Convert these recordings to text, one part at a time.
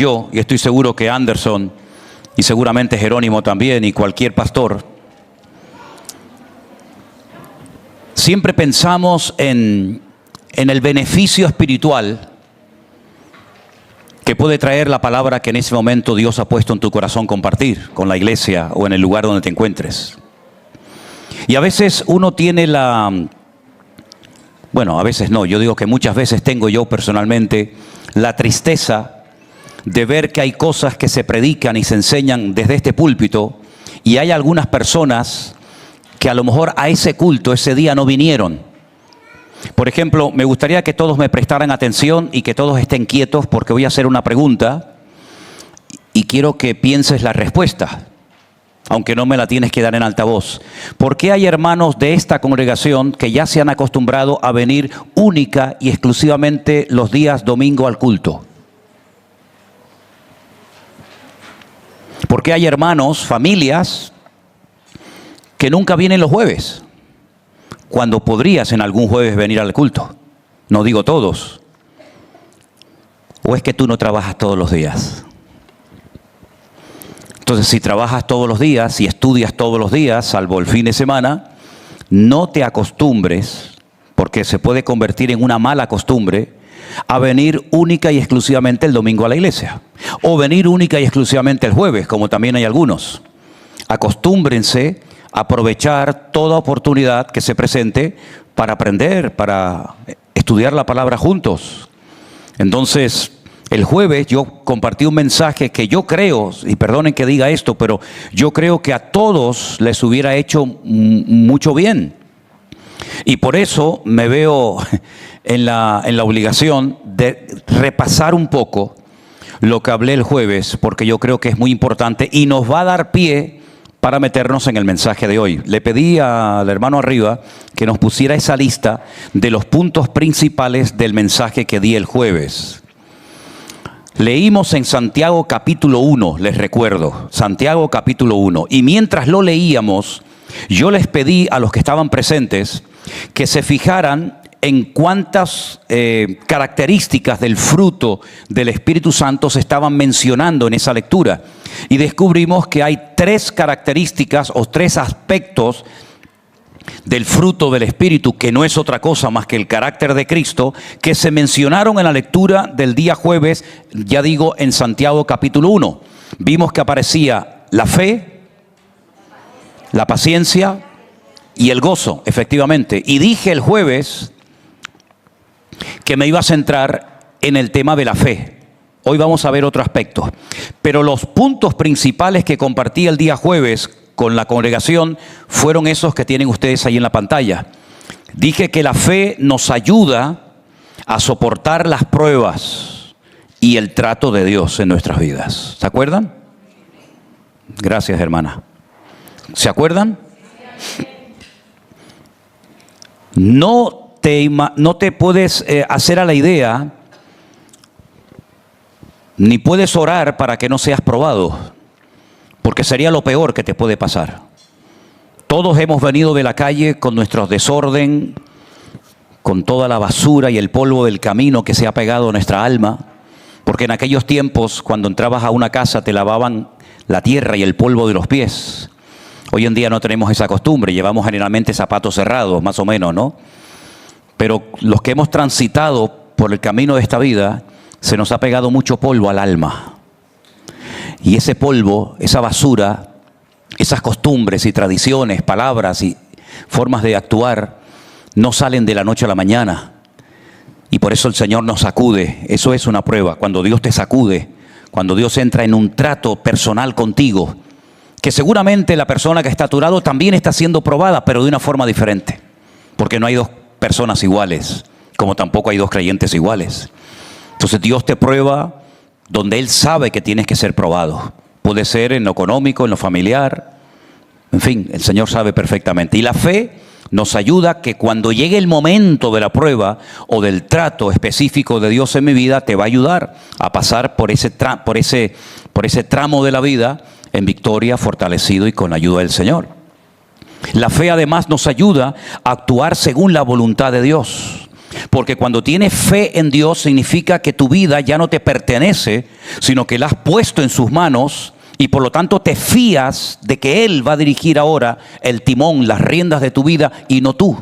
yo, y estoy seguro que Anderson, y seguramente Jerónimo también, y cualquier pastor, siempre pensamos en el beneficio espiritual que puede traer la palabra que en ese momento Dios ha puesto en tu corazón compartir con la iglesia o en el lugar donde te encuentres. Y a veces uno tiene a veces no, yo digo que muchas veces tengo yo personalmente la tristeza de ver que hay cosas que se predican y se enseñan desde este púlpito y hay algunas personas que a lo mejor a ese culto ese día no vinieron. Por ejemplo, me gustaría que todos me prestaran atención y que todos estén quietos porque voy a hacer una pregunta y quiero que pienses la respuesta, aunque no me la tienes que dar en altavoz. ¿Por qué hay hermanos de esta congregación que ya se han acostumbrado a venir única y exclusivamente los días domingo al culto? ¿Por qué hay hermanos, familias, que nunca vienen los jueves, cuando podrías en algún jueves venir al culto? No digo todos. ¿O es que tú no trabajas todos los días? Entonces, si trabajas todos los días y estudias todos los días, salvo el fin de semana, no te acostumbres, porque se puede convertir en una mala costumbre, a venir única y exclusivamente el domingo a la iglesia. O venir única y exclusivamente el jueves, como también hay algunos. Acostúmbrense a aprovechar toda oportunidad que se presente para aprender, para estudiar la palabra juntos. Entonces, el jueves yo compartí un mensaje que yo creo, y perdonen que diga esto, pero yo creo que a todos les hubiera hecho mucho bien. Y por eso me veo en la obligación de repasar un poco lo que hablé el jueves, porque yo creo que es muy importante y nos va a dar pie para meternos en el mensaje de hoy. Le pedí al hermano arriba que nos pusiera esa lista de los puntos principales del mensaje que di el jueves. Leímos en Santiago capítulo 1, les recuerdo, Santiago capítulo 1. Y mientras lo leíamos, yo les pedí a los que estaban presentes que se fijaran en cuántas características del fruto del Espíritu Santo se estaban mencionando en esa lectura. Y descubrimos que hay 3 características o 3 aspectos del fruto del Espíritu, que no es otra cosa más que el carácter de Cristo, que se mencionaron en la lectura del día jueves, ya digo, en Santiago capítulo 1. Vimos que aparecía la fe, la paciencia y el gozo, efectivamente. Y dije el jueves que me iba a centrar en el tema de la fe. Hoy vamos a ver otro aspecto. Pero los puntos principales que compartí el día jueves con la congregación fueron esos que tienen ustedes ahí en la pantalla. Dije que la fe nos ayuda a soportar las pruebas y el trato de Dios en nuestras vidas. ¿Se acuerdan? Gracias, hermana. ¿Se acuerdan? No te puedes hacer a la idea, ni puedes orar para que no seas probado, porque sería lo peor que te puede pasar. Todos hemos venido de la calle con nuestro desorden, con toda la basura y el polvo del camino que se ha pegado a nuestra alma, porque en aquellos tiempos, cuando entrabas a una casa, te lavaban la tierra y el polvo de los pies. Hoy en día no tenemos esa costumbre, llevamos generalmente zapatos cerrados, más o menos, ¿no? Pero los que hemos transitado por el camino de esta vida, se nos ha pegado mucho polvo al alma. Y ese polvo, esa basura, esas costumbres y tradiciones, palabras y formas de actuar, no salen de la noche a la mañana. Y por eso el Señor nos sacude. Eso es una prueba. Cuando Dios te sacude, cuando Dios entra en un trato personal contigo, que seguramente la persona que está a tu lado también está siendo probada, pero de una forma diferente. Porque no hay 2 personas iguales, como tampoco hay 2 creyentes iguales. Entonces Dios te prueba donde Él sabe que tienes que ser probado. Puede ser en lo económico, en lo familiar, en fin, el Señor sabe perfectamente. Y la fe nos ayuda a que cuando llegue el momento de la prueba o del trato específico de Dios en mi vida, te va a ayudar a pasar por ese tramo de la vida en victoria, fortalecido y con la ayuda del Señor. La fe además nos ayuda a actuar según la voluntad de Dios. Porque cuando tienes fe en Dios significa que tu vida ya no te pertenece, sino que la has puesto en sus manos y por lo tanto te fías de que Él va a dirigir ahora el timón, las riendas de tu vida y no tú.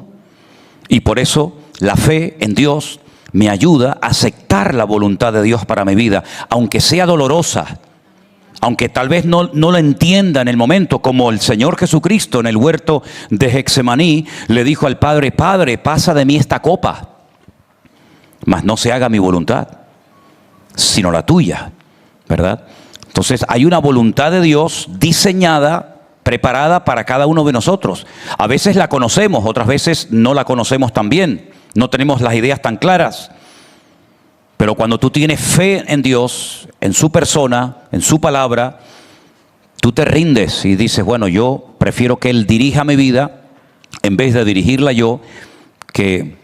Y por eso la fe en Dios me ayuda a aceptar la voluntad de Dios para mi vida, aunque sea dolorosa, aunque tal vez no lo entienda en el momento, como el Señor Jesucristo en el huerto de Getsemaní le dijo al Padre: Padre, pasa de mí esta copa, mas no se haga mi voluntad, sino la tuya, ¿verdad? Entonces hay una voluntad de Dios diseñada, preparada para cada uno de nosotros. A veces la conocemos, otras veces no la conocemos tan bien, no tenemos las ideas tan claras. Pero cuando tú tienes fe en Dios, en su persona, en su palabra, tú te rindes y dices: bueno, yo prefiero que Él dirija mi vida en vez de dirigirla yo, que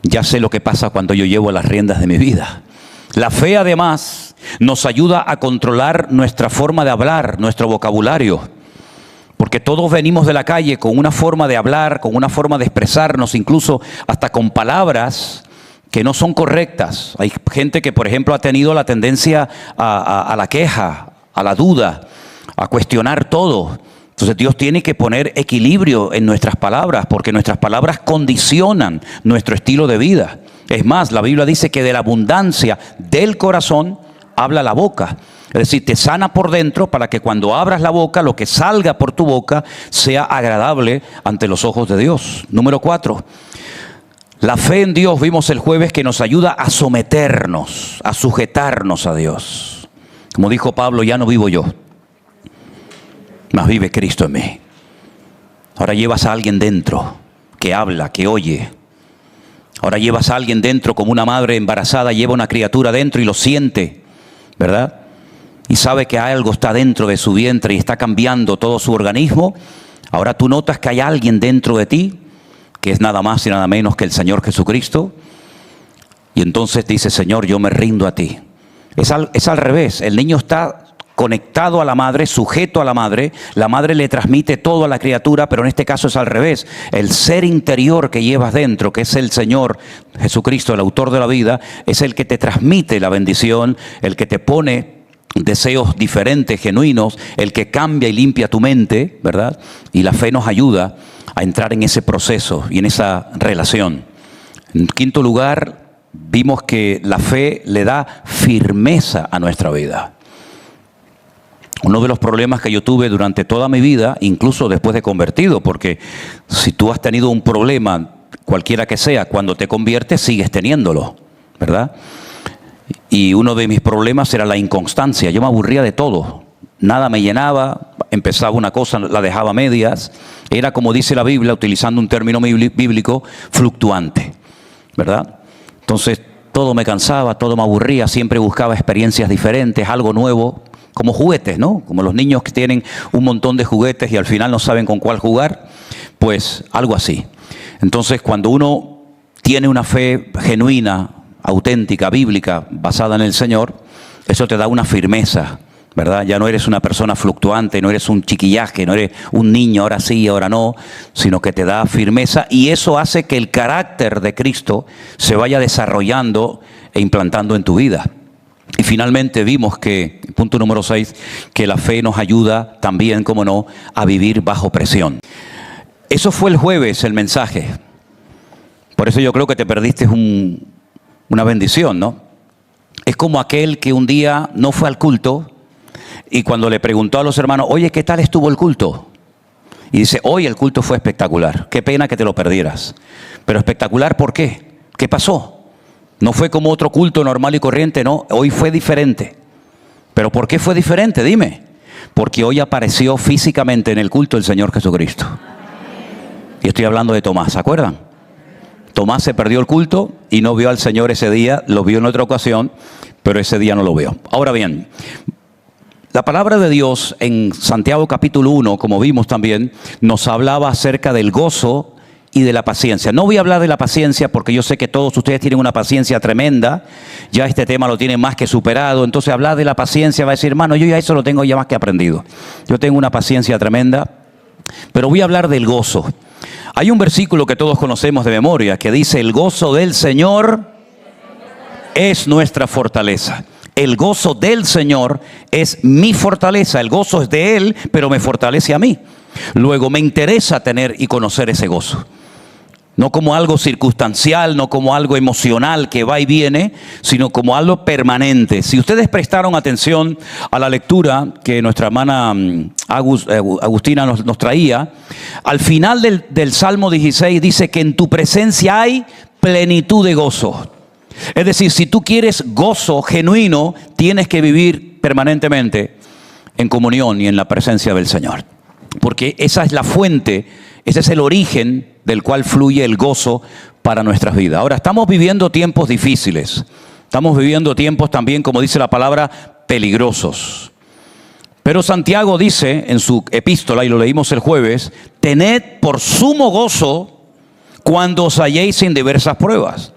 ya sé lo que pasa cuando yo llevo las riendas de mi vida. La fe, además, nos ayuda a controlar nuestra forma de hablar, nuestro vocabulario. Porque todos venimos de la calle con una forma de hablar, con una forma de expresarnos, incluso hasta con palabras que no son correctas. Hay gente que, por ejemplo, ha tenido la tendencia a la queja, a la duda, a cuestionar todo. Entonces Dios tiene que poner equilibrio en nuestras palabras, porque nuestras palabras condicionan nuestro estilo de vida. Es más, la Biblia dice que de la abundancia del corazón habla la boca. Es decir, te sana por dentro para que cuando abras la boca, lo que salga por tu boca sea agradable ante los ojos de Dios. Número 4. La fe en Dios, vimos el jueves, que nos ayuda a someternos, a sujetarnos a Dios. Como dijo Pablo: ya no vivo yo, mas vive Cristo en mí. Ahora llevas a alguien dentro que habla, que oye. Ahora llevas a alguien dentro como una madre embarazada lleva una criatura dentro y lo siente, ¿verdad? Y sabe que algo está dentro de su vientre y está cambiando todo su organismo. Ahora tú notas que hay alguien dentro de ti, que es nada más y nada menos que el Señor Jesucristo. Y entonces dice: Señor, yo me rindo a ti. Es al revés. El niño está conectado a la madre, sujeto a la madre le transmite todo a la criatura, pero en este caso es al revés. El ser interior que llevas dentro, que es el Señor Jesucristo, el autor de la vida, es el que te transmite la bendición, el que te pone deseos diferentes, genuinos, el que cambia y limpia tu mente, ¿verdad? Y la fe nos ayuda a entrar en ese proceso y en esa relación. En quinto lugar, vimos que la fe le da firmeza a nuestra vida. Uno de los problemas que yo tuve durante toda mi vida, incluso después de convertido, porque si tú has tenido un problema, cualquiera que sea, cuando te conviertes sigues teniéndolo, ¿verdad? Y uno de mis problemas era la inconstancia. Yo me aburría de todo, nada me llenaba, empezaba una cosa, la dejaba a medias. Era, como dice la Biblia, utilizando un término bíblico, fluctuante, ¿verdad? Entonces todo me cansaba, todo me aburría, siempre buscaba experiencias diferentes, algo nuevo. Como juguetes, ¿no? Como los niños que tienen un montón de juguetes y al final no saben con cuál jugar, pues algo así. Entonces, cuando uno tiene una fe genuina, auténtica, bíblica, basada en el Señor, eso te da una firmeza, ¿verdad? Ya no eres una persona fluctuante, no eres un chiquillaje, no eres un niño, ahora sí, ahora no, sino que te da firmeza, y eso hace que el carácter de Cristo se vaya desarrollando e implantando en tu vida. Y finalmente vimos que, punto número 6, que la fe nos ayuda también, como no, a vivir bajo presión. Eso fue el jueves, el mensaje. Por eso yo creo que te perdiste una bendición, ¿no? Es como aquel que un día no fue al culto y cuando le preguntó a los hermanos: oye, ¿qué tal estuvo el culto? Y dice: hoy el culto fue espectacular. Qué pena que te lo perdieras. Pero espectacular, ¿por qué? ¿Qué pasó? No fue como otro culto normal y corriente, no. Hoy fue diferente. ¿Pero por qué fue diferente? Dime. Porque hoy apareció físicamente en el culto el Señor Jesucristo. Y estoy hablando de Tomás, ¿se acuerdan? Tomás se perdió el culto y no vio al Señor ese día. Lo vio en otra ocasión, pero ese día no lo vio. Ahora bien, la palabra de Dios en Santiago capítulo 1, como vimos también, nos hablaba acerca del gozo y de la paciencia. No voy a hablar de la paciencia porque yo sé que todos ustedes tienen una paciencia tremenda. Ya este tema lo tienen más que superado. Entonces hablar de la paciencia va a decir: hermano, yo ya eso lo tengo ya más que aprendido. Yo tengo una paciencia tremenda. Pero voy a hablar del gozo. Hay un versículo que todos conocemos de memoria que dice: el gozo del Señor es nuestra fortaleza. El gozo del Señor es mi fortaleza. El gozo es de Él, pero me fortalece a mí. Luego me interesa tener y conocer ese gozo. No como algo circunstancial, no como algo emocional que va y viene, sino como algo permanente. Si ustedes prestaron atención a la lectura que nuestra hermana Agustina nos traía, al final del Salmo 16 dice que en tu presencia hay plenitud de gozo. Es decir, si tú quieres gozo genuino, tienes que vivir permanentemente en comunión y en la presencia del Señor. Porque esa es la fuente, ese es el origen del cual fluye el gozo para nuestras vidas. Ahora, estamos viviendo tiempos difíciles. Estamos viviendo tiempos también, como dice la palabra, peligrosos. Pero Santiago dice en su epístola, y lo leímos el jueves: tened por sumo gozo cuando os halléis en diversas pruebas.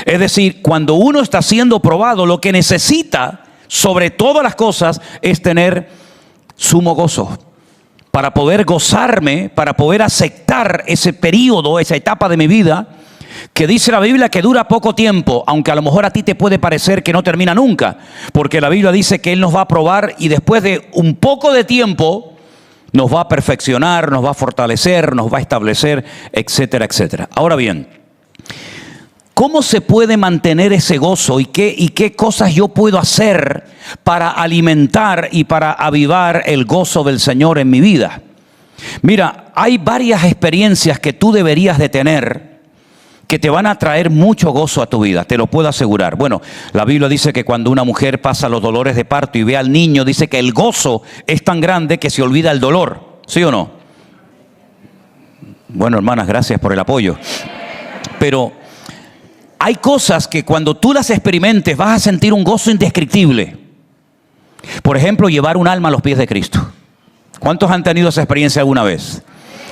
Es decir, cuando uno está siendo probado, lo que necesita sobre todas las cosas es tener sumo gozo. Para poder gozarme, para poder aceptar ese periodo, esa etapa de mi vida, que dice la Biblia que dura poco tiempo, aunque a lo mejor a ti te puede parecer que no termina nunca, porque la Biblia dice que Él nos va a probar y después de un poco de tiempo nos va a perfeccionar, nos va a fortalecer, nos va a establecer, etcétera, etcétera. Ahora bien, ¿cómo se puede mantener ese gozo y qué cosas yo puedo hacer para alimentar y para avivar el gozo del Señor en mi vida? Mira, hay varias experiencias que tú deberías de tener que te van a traer mucho gozo a tu vida, te lo puedo asegurar. Bueno, la Biblia dice que cuando una mujer pasa los dolores de parto y ve al niño, dice que el gozo es tan grande que se olvida el dolor. ¿Sí o no? Bueno, hermanas, gracias por el apoyo. Pero hay cosas que cuando tú las experimentes vas a sentir un gozo indescriptible. Por ejemplo, llevar un alma a los pies de Cristo. ¿Cuántos han tenido esa experiencia alguna vez?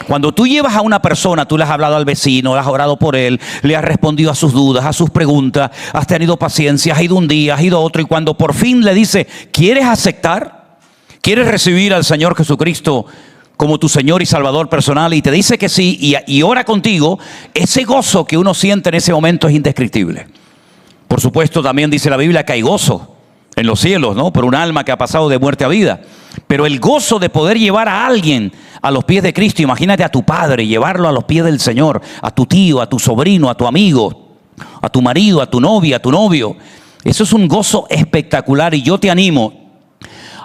Cuando tú llevas a una persona, tú le has hablado al vecino, le has orado por él, le has respondido a sus dudas, a sus preguntas, has tenido paciencia, has ido un día, has ido otro, y cuando por fin le dice: ¿quieres aceptar? ¿Quieres recibir al Señor Jesucristo como tu Señor y Salvador personal? Y te dice que sí y ora contigo. Ese gozo que uno siente en ese momento es indescriptible. Por supuesto, también dice la Biblia que hay gozo en los cielos, ¿no? Por un alma que ha pasado de muerte a vida. Pero el gozo de poder llevar a alguien a los pies de Cristo, imagínate a tu padre, llevarlo a los pies del Señor, a tu tío, a tu sobrino, a tu amigo, a tu marido, a tu novia, a tu novio. Eso es un gozo espectacular, y yo te animo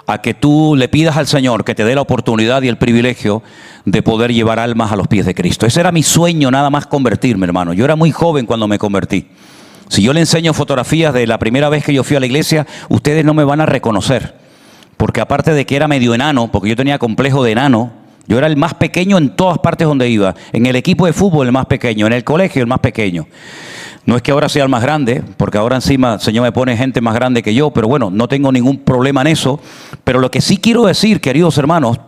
a que tú le pidas al Señor que te dé la oportunidad y el privilegio de poder llevar almas a los pies de Cristo. Ese era mi sueño, nada más convertirme, hermano. Yo era muy joven cuando me convertí. Si yo le enseño fotografías de la primera vez que yo fui a la iglesia, ustedes no me van a reconocer. Porque aparte de que era medio enano, porque yo tenía complejo de enano, yo era el más pequeño en todas partes donde iba. En el equipo de fútbol el más pequeño, en el colegio el más pequeño. No es que ahora sea el más grande, porque ahora encima el Señor me pone gente más grande que yo, pero bueno, no tengo ningún problema en eso. Pero lo que sí quiero decir, queridos hermanos,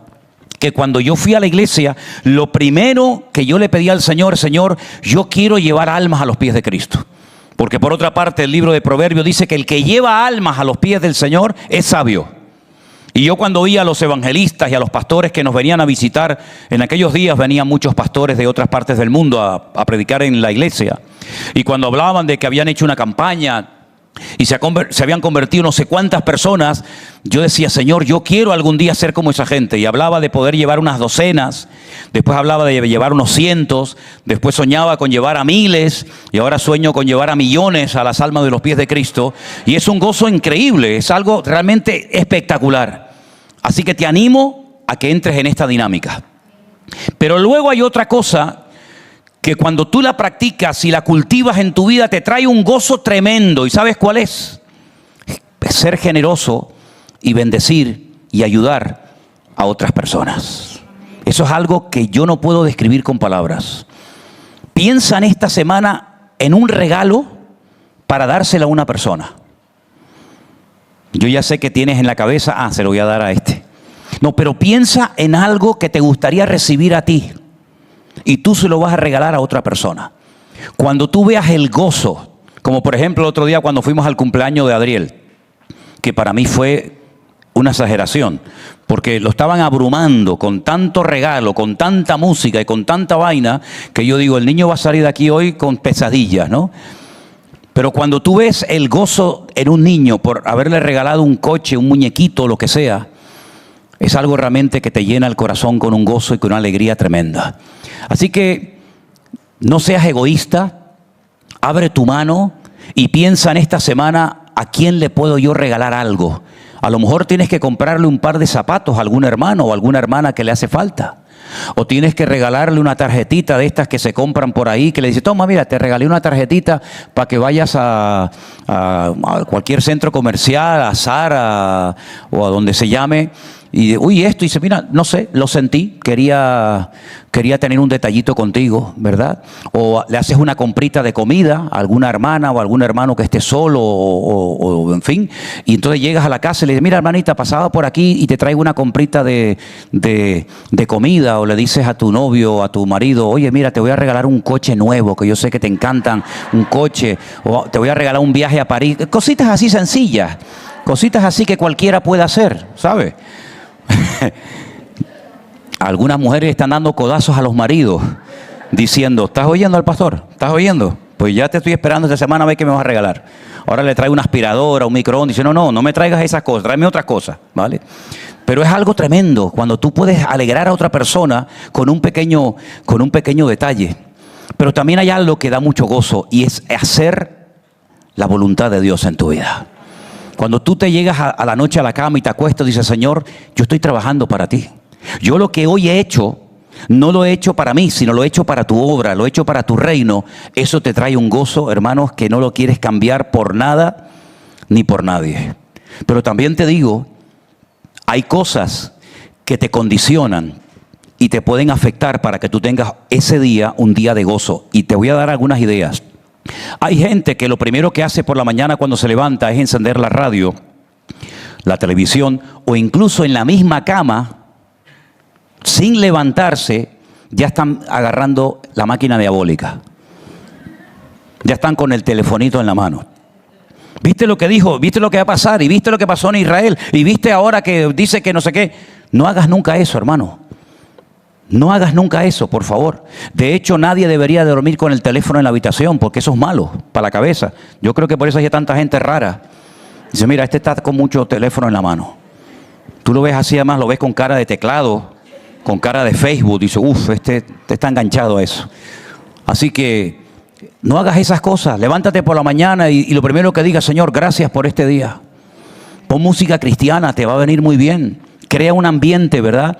que cuando yo fui a la iglesia, lo primero que yo le pedí al Señor: Señor, yo quiero llevar almas a los pies de Cristo. Porque por otra parte el libro de Proverbios dice que el que lleva almas a los pies del Señor es sabio. Y yo cuando oía a los evangelistas y a los pastores que nos venían a visitar, en aquellos días venían muchos pastores de otras partes del mundo a predicar en la iglesia. Y cuando hablaban de que habían hecho una campaña y se habían convertido no sé cuántas personas, yo decía: Señor, yo quiero algún día ser como esa gente. Y hablaba de poder llevar unas docenas, después hablaba de llevar unos cientos, después soñaba con llevar a miles, y ahora sueño con llevar a millones a las almas de los pies de Cristo. Y es un gozo increíble, es algo realmente espectacular. Así que te animo a que entres en esta dinámica. Pero luego hay otra cosa que cuando tú la practicas y la cultivas en tu vida te trae un gozo tremendo. ¿Y sabes cuál es? Ser generoso y bendecir y ayudar a otras personas. Eso es algo que yo no puedo describir con palabras. Piensa en esta semana en un regalo para dárselo a una persona. Yo ya sé que tienes en la cabeza: se lo voy a dar a este. No, pero piensa en algo que te gustaría recibir a ti y tú se lo vas a regalar a otra persona. Cuando tú veas el gozo, como por ejemplo el otro día cuando fuimos al cumpleaños de Adriel, que para mí fue una exageración, porque lo estaban abrumando con tanto regalo, con tanta música y con tanta vaina, que yo digo, el niño va a salir de aquí hoy con pesadillas, ¿no? Pero cuando tú ves el gozo en un niño por haberle regalado un coche, un muñequito, lo que sea, es algo realmente que te llena el corazón con un gozo y con una alegría tremenda. Así que no seas egoísta, abre tu mano y piensa en esta semana a quién le puedo yo regalar algo. A lo mejor tienes que comprarle un par de zapatos a algún hermano o alguna hermana que le hace falta. O tienes que regalarle una tarjetita de estas que se compran por ahí, que le dice, toma, mira, te regalé una tarjetita para que vayas a cualquier centro comercial, a Zara o a donde se llame. Y uy, esto, y dice, mira, no sé, lo sentí, quería tener un detallito contigo, ¿verdad? O le haces una comprita de comida a alguna hermana o algún hermano que esté solo o en fin, y entonces llegas a la casa y le dices, mira, hermanita, pasaba por aquí y te traigo una comprita de comida, o le dices a tu novio o a tu marido, oye, mira, te voy a regalar un coche nuevo, que yo sé que te encantan, un coche, o te voy a regalar un viaje a París, cositas así sencillas, cositas así que cualquiera puede hacer, ¿sabes? Algunas mujeres están dando codazos a los maridos diciendo, ¿estás oyendo al pastor? ¿Estás oyendo? Pues ya te estoy esperando esta semana a ver qué me vas a regalar. Ahora le traigo una aspiradora, un microondas. Dice, no me traigas esas cosas, tráeme otras cosas, ¿vale? Pero es algo tremendo cuando tú puedes alegrar a otra persona con un pequeño detalle. Pero también hay algo que da mucho gozo y es hacer la voluntad de Dios en tu vida. Cuando tú te llegas a la noche a la cama y te acuestas, dices, Señor, yo estoy trabajando para ti. Yo lo que hoy he hecho, no lo he hecho para mí, sino lo he hecho para tu obra, lo he hecho para tu reino. Eso te trae un gozo, hermanos, que no lo quieres cambiar por nada ni por nadie. Pero también te digo, hay cosas que te condicionan y te pueden afectar para que tú tengas ese día un día de gozo. Y te voy a dar algunas ideas. Hay gente que lo primero que hace por la mañana cuando se levanta es encender la radio, la televisión o incluso en la misma cama, sin levantarse, ya están agarrando la máquina diabólica. Ya están con el telefonito en la mano. ¿Viste lo que dijo? ¿Viste lo que va a pasar? ¿Y viste lo que pasó en Israel? ¿Y viste ahora que dice que no sé qué? No hagas nunca eso, hermano. No hagas nunca eso, por favor. De hecho, nadie debería de dormir con el teléfono en la habitación, porque eso es malo para la cabeza. Yo creo que por eso hay tanta gente rara. Dice, mira, este está con mucho teléfono en la mano. Tú lo ves así, además lo ves con cara de teclado, con cara de Facebook. Dice, este está enganchado a eso. Así que no hagas esas cosas. Levántate por la mañana y lo primero que digas, Señor, gracias por este día. Pon música cristiana, te va a venir muy bien. Crea un ambiente, ¿verdad?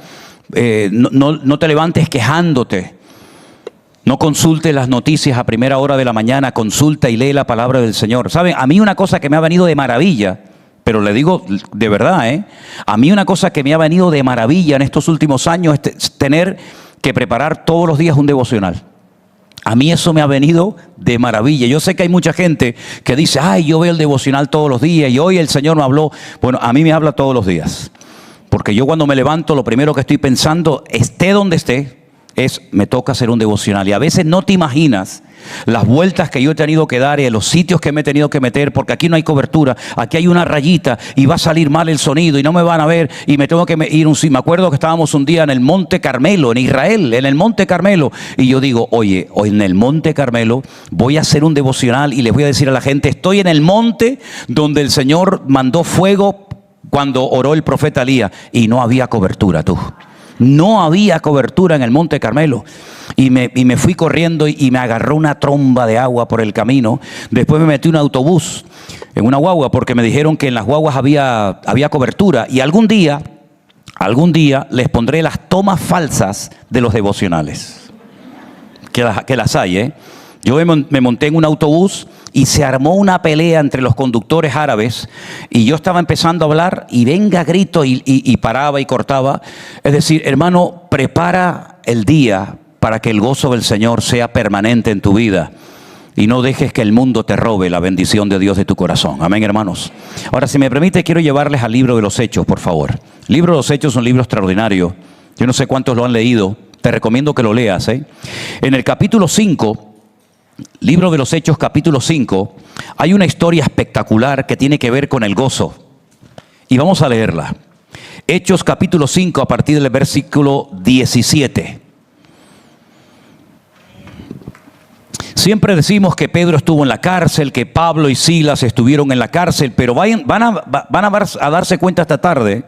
No te levantes quejándote. No consultes las noticias a primera hora de la mañana. Consulta y lee la palabra del Señor. ¿Saben? A mí una cosa que me ha venido de maravilla, pero le digo de verdad, a mí una cosa que me ha venido de maravilla en estos últimos años es tener que preparar todos los días un devocional. A mí eso me ha venido de maravilla. Yo sé que hay mucha gente que dice, ay, yo veo el devocional todos los días y hoy el Señor me habló. Bueno, a mí me habla todos los días. Porque yo cuando me levanto, lo primero que estoy pensando, esté donde esté, me toca hacer un devocional. Y a veces no te imaginas las vueltas que yo he tenido que dar y los sitios que me he tenido que meter, porque aquí no hay cobertura, aquí hay una rayita y va a salir mal el sonido y no me van a ver y me tengo que ir me acuerdo que estábamos un día en el Monte Carmelo, en Israel, en el Monte Carmelo, y yo digo, oye, hoy en el Monte Carmelo voy a hacer un devocional y les voy a decir a la gente, estoy en el monte donde el Señor mandó fuego cuando oró el profeta Elías y no había cobertura, tú. No había cobertura en el Monte Carmelo. Y me fui corriendo y me agarró una tromba de agua por el camino. Después me metí en un autobús, en una guagua, porque me dijeron que en las guaguas había cobertura. Y algún día les pondré las tomas falsas de los devocionales. Que las hay, Yo me monté en un autobús y se armó una pelea entre los conductores árabes y yo estaba empezando a hablar y venga grito y paraba y cortaba. Es decir, hermano, prepara el día para que el gozo del Señor sea permanente en tu vida y no dejes que el mundo te robe la bendición de Dios de tu corazón. Amén, hermanos. Ahora, si me permite, quiero llevarles al libro de los Hechos, por favor. El libro de los Hechos es un libro extraordinario. Yo no sé cuántos lo han leído. Te recomiendo que lo leas. En el capítulo 5... Libro de los Hechos, capítulo 5, hay una historia espectacular que tiene que ver con el gozo. Y vamos a leerla. Hechos capítulo 5 a partir del versículo 17. Siempre decimos que Pedro estuvo en la cárcel, que Pablo y Silas estuvieron en la cárcel, pero van a darse cuenta esta tarde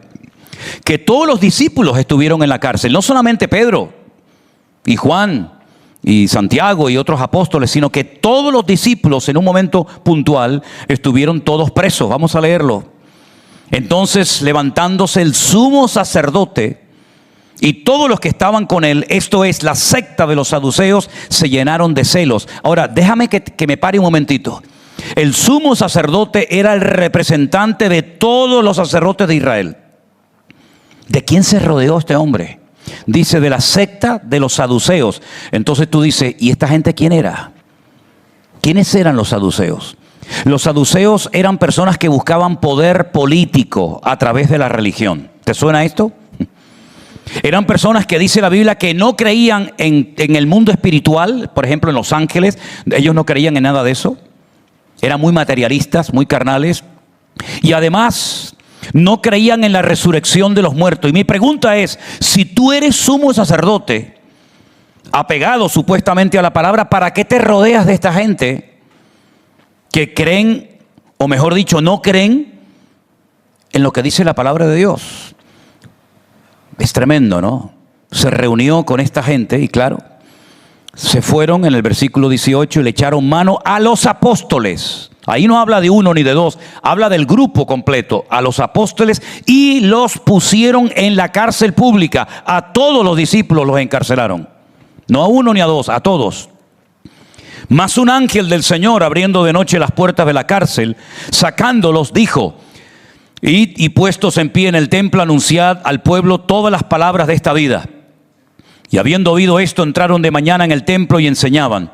que todos los discípulos estuvieron en la cárcel, no solamente Pedro y Juan y Santiago y otros apóstoles, sino que todos los discípulos en un momento puntual estuvieron todos presos. Vamos a leerlo. Entonces, levantándose el sumo sacerdote y todos los que estaban con él, esto es, la secta de los saduceos, se llenaron de celos. Ahora, déjame que me pare un momentito. El sumo sacerdote era el representante de todos los sacerdotes de Israel. ¿De quién se rodeó este hombre? Dice, de la secta de los saduceos. Entonces tú dices, ¿y esta gente quién era? ¿Quiénes eran los saduceos? Los saduceos eran personas que buscaban poder político a través de la religión. ¿Te suena esto? Eran personas que dice la Biblia que no creían en el mundo espiritual, por ejemplo en los ángeles. Ellos no creían en nada de eso. Eran muy materialistas, muy carnales. Y además no creían en la resurrección de los muertos. Y mi pregunta es, si tú eres sumo sacerdote, apegado supuestamente a la palabra, ¿para qué te rodeas de esta gente que creen, o mejor dicho, no creen en lo que dice la palabra de Dios? Es tremendo, ¿no? Se reunió con esta gente y claro, se fueron en el versículo 18 y le echaron mano a los apóstoles. Ahí no habla de uno ni de dos, habla del grupo completo, a los apóstoles, y los pusieron en la cárcel pública. A todos los discípulos los encarcelaron. No a uno ni a dos, a todos. Mas un ángel del Señor, abriendo de noche las puertas de la cárcel, sacándolos, dijo: Id y puestos en pie en el templo, anunciad al pueblo todas las palabras de esta vida. Y habiendo oído esto, entraron de mañana en el templo y enseñaban.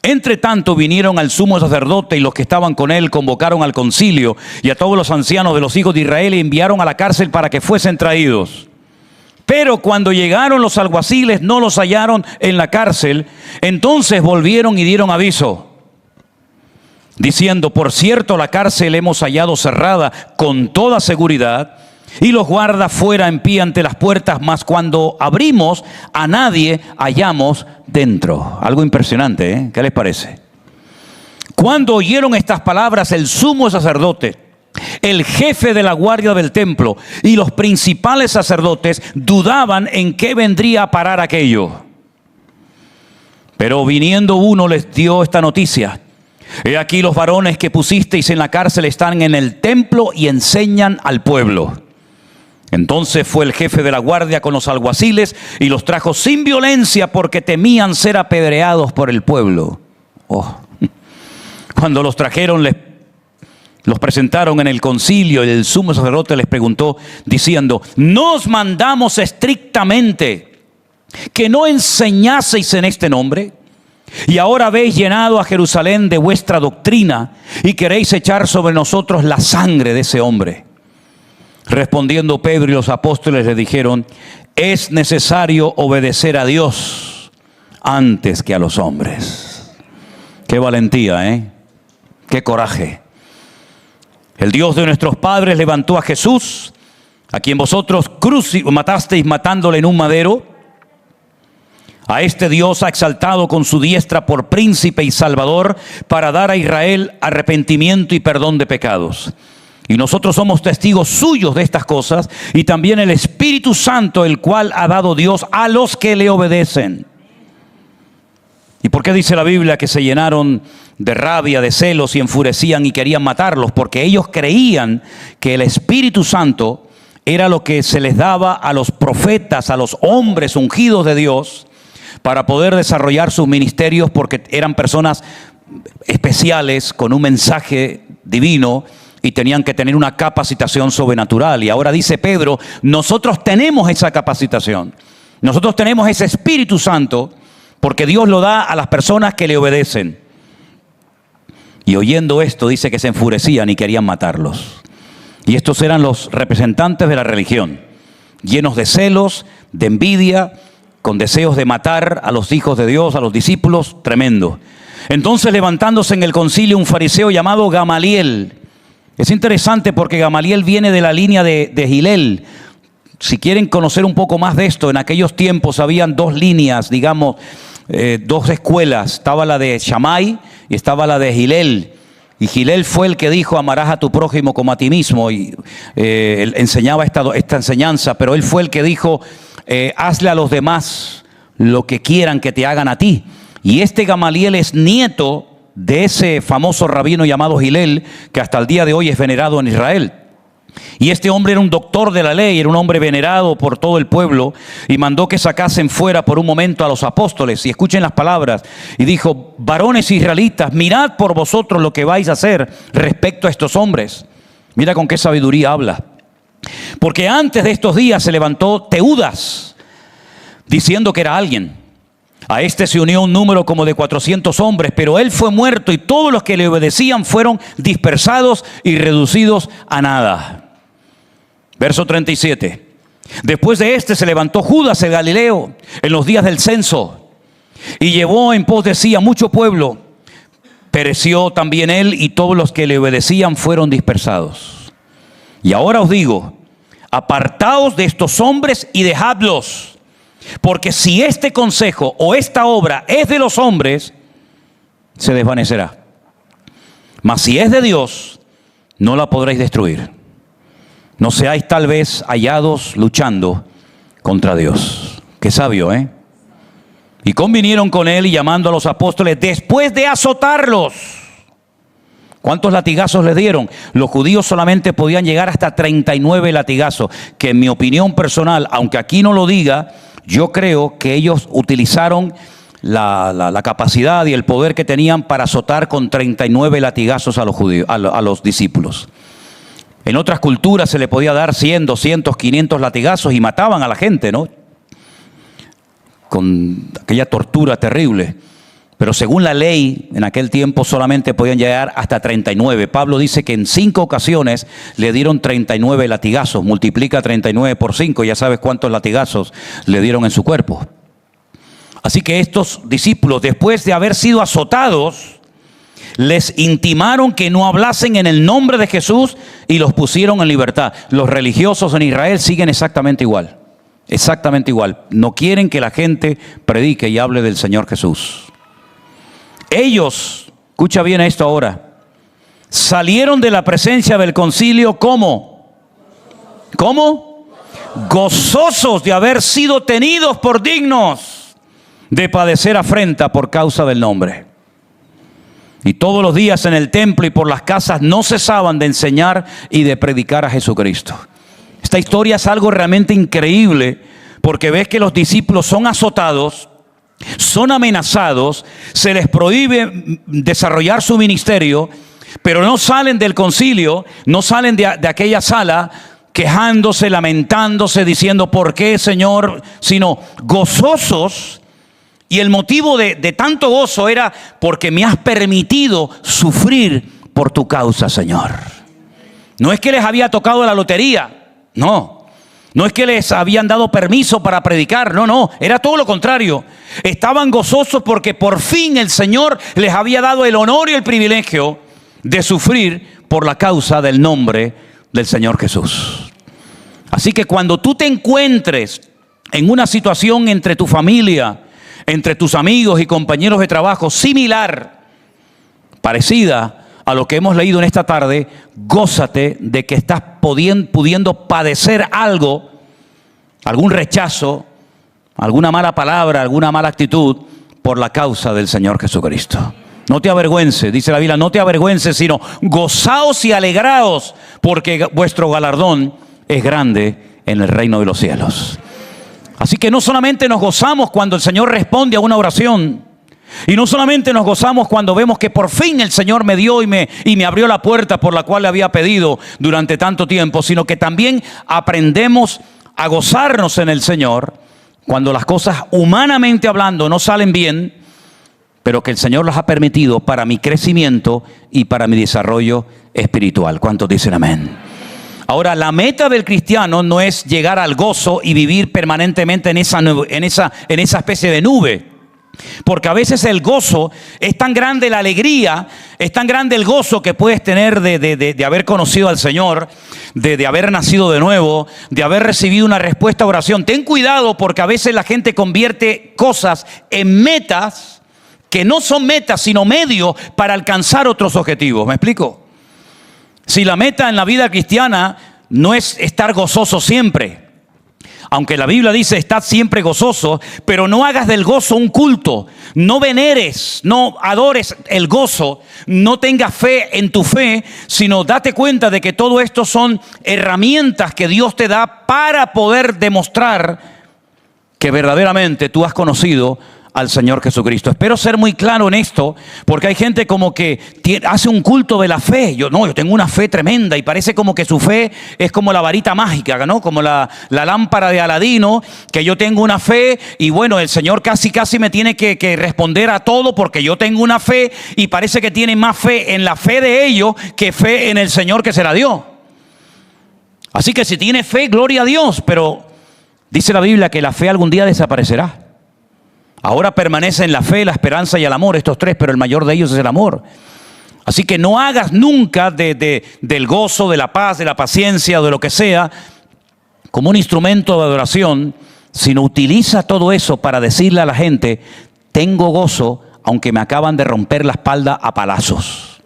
Entre tanto vinieron al sumo sacerdote y los que estaban con él convocaron al concilio y a todos los ancianos de los hijos de Israel y enviaron a la cárcel para que fuesen traídos. Pero cuando llegaron los alguaciles no los hallaron en la cárcel, entonces volvieron y dieron aviso, diciendo: por cierto, la cárcel hemos hallado cerrada con toda seguridad, y los guardas fuera en pie ante las puertas, mas cuando abrimos a nadie hallamos dentro. Algo impresionante, ¿eh? ¿Qué les parece? Cuando oyeron estas palabras, el sumo sacerdote, el jefe de la guardia del templo y los principales sacerdotes dudaban en qué vendría a parar aquello. Pero viniendo uno les dio esta noticia: he aquí los varones que pusisteis en la cárcel están en el templo y enseñan al pueblo. Entonces fue el jefe de la guardia con los alguaciles y los trajo sin violencia porque temían ser apedreados por el pueblo. Cuando los trajeron, los presentaron en el concilio y el sumo sacerdote les preguntó diciendo: nos mandamos estrictamente que no enseñaseis en este nombre, y ahora habéis llenado a Jerusalén de vuestra doctrina y queréis echar sobre nosotros la sangre de ese hombre. Respondiendo Pedro y los apóstoles le dijeron: es necesario obedecer a Dios antes que a los hombres. Qué valentía, ¿eh? Qué coraje. El Dios de nuestros padres levantó a Jesús, a quien vosotros matasteis matándole en un madero. A este Dios ha exaltado con su diestra por príncipe y salvador, para dar a Israel arrepentimiento y perdón de pecados. Y nosotros somos testigos suyos de estas cosas, y también el Espíritu Santo, el cual ha dado Dios a los que le obedecen. ¿Y por qué dice la Biblia que se llenaron de rabia, de celos y enfurecían y querían matarlos? Porque ellos creían que el Espíritu Santo era lo que se les daba a los profetas, a los hombres ungidos de Dios, para poder desarrollar sus ministerios, porque eran personas especiales con un mensaje divino y tenían que tener una capacitación sobrenatural. Y ahora dice Pedro: nosotros tenemos esa capacitación, nosotros tenemos ese Espíritu Santo, porque Dios lo da a las personas que le obedecen. Y oyendo esto, dice que se enfurecían y querían matarlos. Y estos eran los representantes de la religión, llenos de celos, de envidia, con deseos de matar a los hijos de Dios, a los discípulos. Tremendo. Entonces, levantándose en el concilio un fariseo llamado Gamaliel. Es interesante porque Gamaliel viene de la línea de Gilel, Si quieren conocer un poco más de esto, en aquellos tiempos habían dos líneas, digamos, dos escuelas. Estaba la de Shammai y estaba la de Hillel. Y Hillel fue el que dijo: amarás a tu prójimo como a ti mismo. Y él enseñaba esta enseñanza, pero él fue el que dijo: hazle a los demás lo que quieran que te hagan a ti. Y este Gamaliel es nieto de ese famoso rabino llamado Hillel, que hasta el día de hoy es venerado en Israel. Y este hombre era un doctor de la ley, era un hombre venerado por todo el pueblo, y mandó que sacasen fuera por un momento a los apóstoles. Y escuchen las palabras. Y dijo: varones israelitas, mirad por vosotros lo que vais a hacer respecto a estos hombres. Mira con qué sabiduría habla. Porque antes de estos días se levantó Teudas, diciendo que era alguien. A este se unió un número como de 400 hombres, pero él fue muerto y todos los que le obedecían fueron dispersados y reducidos a nada. Verso 37. Después de este se levantó Judas el Galileo en los días del censo y llevó en pos de sí a mucho pueblo. Pereció también él y todos los que le obedecían fueron dispersados. Y ahora os digo: apartaos de estos hombres y dejadlos. Porque si este consejo o esta obra es de los hombres, se desvanecerá. Mas si es de Dios, no la podréis destruir. No seáis tal vez hallados luchando contra Dios. Qué sabio, ¿eh? Y convinieron con él, y llamando a los apóstoles, después de azotarlos. ¿Cuántos latigazos les dieron? Los judíos solamente podían llegar hasta 39 latigazos, que en mi opinión personal, aunque aquí no lo diga, yo creo que ellos utilizaron la capacidad y el poder que tenían para azotar con 39 latigazos a los judíos, a los discípulos. En otras culturas se le podía dar 100, 200, 500 latigazos y mataban a la gente, ¿no? Con aquella tortura terrible. Pero según la ley, en aquel tiempo solamente podían llegar hasta 39. Pablo dice que en 5 ocasiones le dieron 39 latigazos. Multiplica 39 por 5, ya sabes cuántos latigazos le dieron en su cuerpo. Así que estos discípulos, después de haber sido azotados, les intimaron que no hablasen en el nombre de Jesús y los pusieron en libertad. Los religiosos en Israel siguen exactamente igual. Exactamente igual. No quieren que la gente predique y hable del Señor Jesús. Ellos, escucha bien esto ahora, salieron de la presencia del concilio ¿cómo? ¿Cómo? Gozosos de haber sido tenidos por dignos de padecer afrenta por causa del nombre. Y todos los días en el templo y por las casas no cesaban de enseñar y de predicar a Jesucristo. Esta historia es algo realmente increíble, porque ves que los discípulos son azotados, son amenazados, se les prohíbe desarrollar su ministerio, pero no salen del concilio, no salen de aquella sala quejándose, lamentándose, diciendo ¿por qué, Señor? Sino gozosos. Y el motivo de tanto gozo era porque me has permitido sufrir por tu causa, Señor. No es que les había tocado la lotería, no. No es que les habían dado permiso para predicar, no, era todo lo contrario. Estaban gozosos porque por fin el Señor les había dado el honor y el privilegio de sufrir por la causa del nombre del Señor Jesús. Así que cuando tú te encuentres en una situación entre tu familia, entre tus amigos y compañeros de trabajo similar, parecida a lo que hemos leído en esta tarde, gózate de que estás pudiendo padecer algo, algún rechazo, alguna mala palabra, alguna mala actitud por la causa del Señor Jesucristo. No te avergüences, dice la Biblia, no te avergüences, sino gozaos y alegraos, porque vuestro galardón es grande en el reino de los cielos. Así que no solamente nos gozamos cuando el Señor responde a una oración, y no solamente nos gozamos cuando vemos que por fin el Señor me dio y me abrió la puerta por la cual le había pedido durante tanto tiempo, sino que también aprendemos a gozarnos en el Señor cuando las cosas humanamente hablando no salen bien, pero que el Señor las ha permitido para mi crecimiento y para mi desarrollo espiritual. ¿Cuántos dicen amén? Ahora, la meta del cristiano no es llegar al gozo y vivir permanentemente en esa especie de nube. Porque a veces el gozo es tan grande, la alegría, es tan grande el gozo que puedes tener de haber conocido al Señor, de haber nacido de nuevo, de haber recibido una respuesta a oración. Ten cuidado, porque a veces la gente convierte cosas en metas que no son metas, sino medios para alcanzar otros objetivos. ¿Me explico? Si la meta en la vida cristiana no es estar gozoso siempre, aunque la Biblia dice estad siempre gozoso, pero no hagas del gozo un culto, no veneres, no adores el gozo, no tengas fe en tu fe, sino date cuenta de que todo esto son herramientas que Dios te da para poder demostrar que verdaderamente tú has conocido al Señor Jesucristo. Espero ser muy claro en esto, porque hay gente como que hace un culto de la fe. Yo tengo una fe tremenda, y parece como que su fe es como la varita mágica, ¿no? Como la lámpara de Aladino, que yo tengo una fe y bueno, el Señor casi me tiene que responder a todo porque yo tengo una fe, y parece que tiene más fe en la fe de ellos que fe en el Señor que se la dio. Así que si tiene fe, gloria a Dios, pero dice la Biblia que la fe algún día desaparecerá. Ahora permanecen la fe, la esperanza y el amor, estos tres, pero el mayor de ellos es el amor. Así que no hagas nunca del gozo, de la paz, de la paciencia o de lo que sea como un instrumento de adoración, sino utiliza todo eso para decirle a la gente: tengo gozo aunque me acaban de romper la espalda a palazos.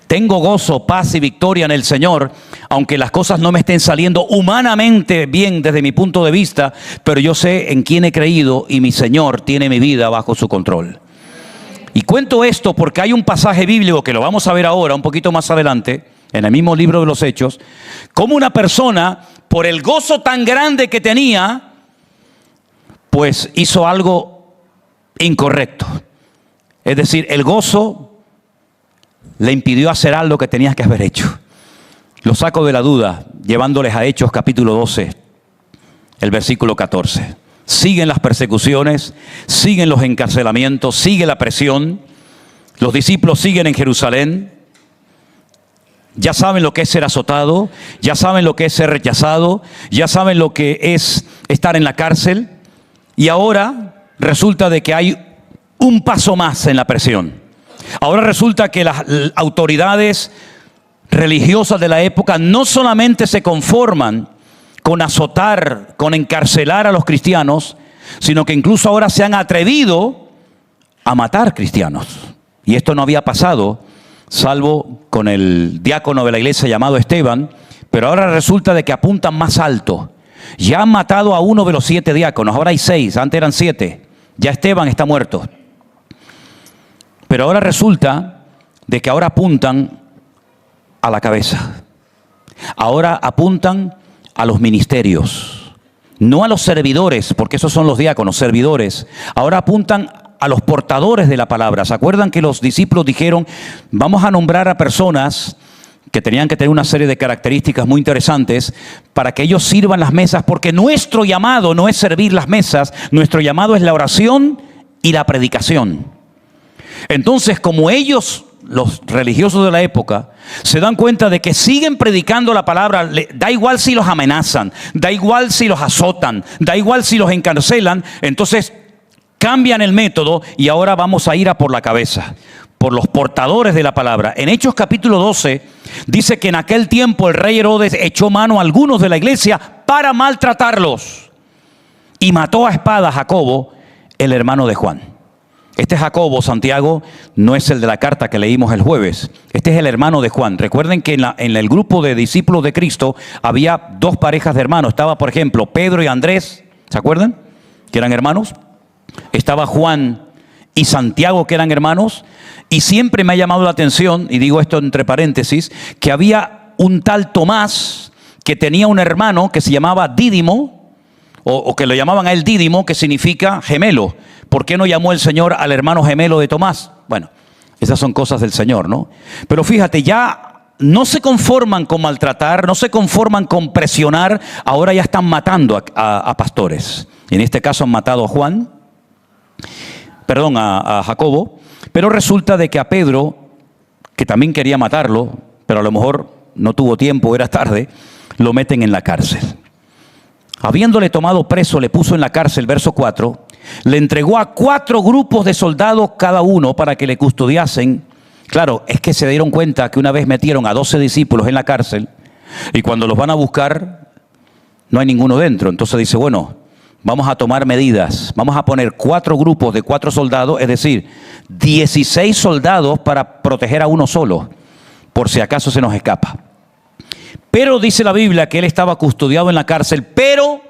Tengo gozo, paz y victoria en el Señor, aunque las cosas no me estén saliendo humanamente bien desde mi punto de vista, pero yo sé en quién he creído y mi Señor tiene mi vida bajo su control. Y cuento esto porque hay un pasaje bíblico que lo vamos a ver ahora, un poquito más adelante, en el mismo libro de los Hechos, como una persona, por el gozo tan grande que tenía, pues hizo algo incorrecto. Es decir, el gozo le impidió hacer algo que tenías que haber hecho. Lo saco de la duda, llevándoles a Hechos capítulo 12, el versículo 14. Siguen las persecuciones, siguen los encarcelamientos, sigue la presión. Los discípulos siguen en Jerusalén. Ya saben lo que es ser azotado, ya saben lo que es ser rechazado, ya saben lo que es estar en la cárcel. Y ahora resulta de que hay un paso más en la presión. Ahora resulta que las autoridades religiosas de la época no solamente se conforman con azotar, con encarcelar a los cristianos, sino que incluso ahora se han atrevido a matar cristianos. Y esto no había pasado, salvo con el diácono de la iglesia llamado Esteban, pero ahora resulta de que apuntan más alto. Ya han matado a uno de los 7 diáconos, ahora hay 6, antes eran 7. Ya Esteban está muerto. Pero ahora resulta de que ahora apuntan a la cabeza. Ahora apuntan a los ministerios. No a los servidores, porque esos son los diáconos, servidores. Ahora apuntan a los portadores de la palabra. ¿Se acuerdan que los discípulos dijeron: vamos a nombrar a personas que tenían que tener una serie de características muy interesantes para que ellos sirvan las mesas? Porque nuestro llamado no es servir las mesas, nuestro llamado es la oración y la predicación. Entonces, como ellos, los religiosos de la época, se dan cuenta de que siguen predicando la palabra, da igual si los amenazan, da igual si los azotan, da igual si los encarcelan, entonces cambian el método y ahora vamos a ir a por la cabeza, por los portadores de la palabra. En Hechos capítulo 12 dice que en aquel tiempo el rey Herodes echó mano a algunos de la iglesia para maltratarlos y mató a espada a Jacobo, el hermano de Juan. Este Jacobo, Santiago, no es el de la carta que leímos el jueves. Este es el hermano de Juan. Recuerden que en el grupo de discípulos de Cristo había 2 parejas de hermanos. Estaba, por ejemplo, Pedro y Andrés, ¿se acuerdan? Que eran hermanos. Estaba Juan y Santiago, que eran hermanos. Y siempre me ha llamado la atención, y digo esto entre paréntesis, que había un tal Tomás que tenía un hermano que se llamaba Dídimo, o que lo llamaban a él Dídimo, que significa gemelo. ¿Por qué no llamó el Señor al hermano gemelo de Tomás? Bueno, esas son cosas del Señor, ¿no? Pero fíjate, ya no se conforman con maltratar, no se conforman con presionar, ahora ya están matando a pastores. En este caso han matado a Jacobo, pero resulta de que a Pedro, que también quería matarlo, pero a lo mejor no tuvo tiempo, era tarde, lo meten en la cárcel. Habiéndole tomado preso, le puso en la cárcel, verso 4, le entregó a 4 grupos de soldados cada uno para que le custodiasen. Claro, es que se dieron cuenta que una vez metieron a 12 discípulos en la cárcel y cuando los van a buscar no hay ninguno dentro. Entonces dice, bueno, vamos a tomar medidas. Vamos a poner 4 grupos de 4 soldados, es decir, 16 soldados para proteger a uno solo, por si acaso se nos escapa. Pero dice la Biblia que él estaba custodiado en la cárcel, pero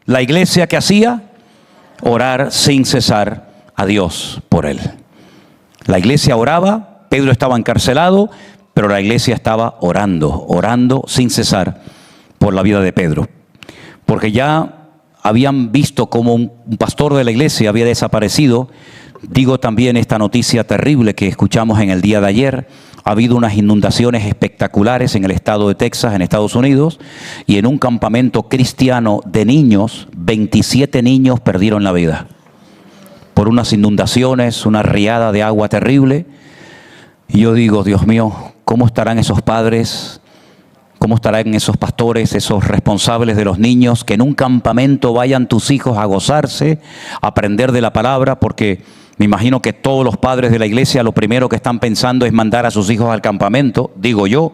la iglesia que hacía, orar sin cesar a Dios por él. La iglesia oraba, Pedro estaba encarcelado, pero la iglesia estaba orando sin cesar por la vida de Pedro. Porque ya habían visto como un pastor de la iglesia había desaparecido. Digo también esta noticia terrible que escuchamos en el día de ayer. Ha habido unas inundaciones espectaculares en el estado de Texas, en Estados Unidos, y en un campamento cristiano de niños, 27 niños perdieron la vida por unas inundaciones, una riada de agua terrible. Y yo digo, Dios mío, ¿cómo estarán esos padres? ¿Cómo estarán esos pastores, esos responsables de los niños? Que en un campamento vayan tus hijos a gozarse, a aprender de la palabra, porque me imagino que todos los padres de la iglesia lo primero que están pensando es mandar a sus hijos al campamento, digo yo.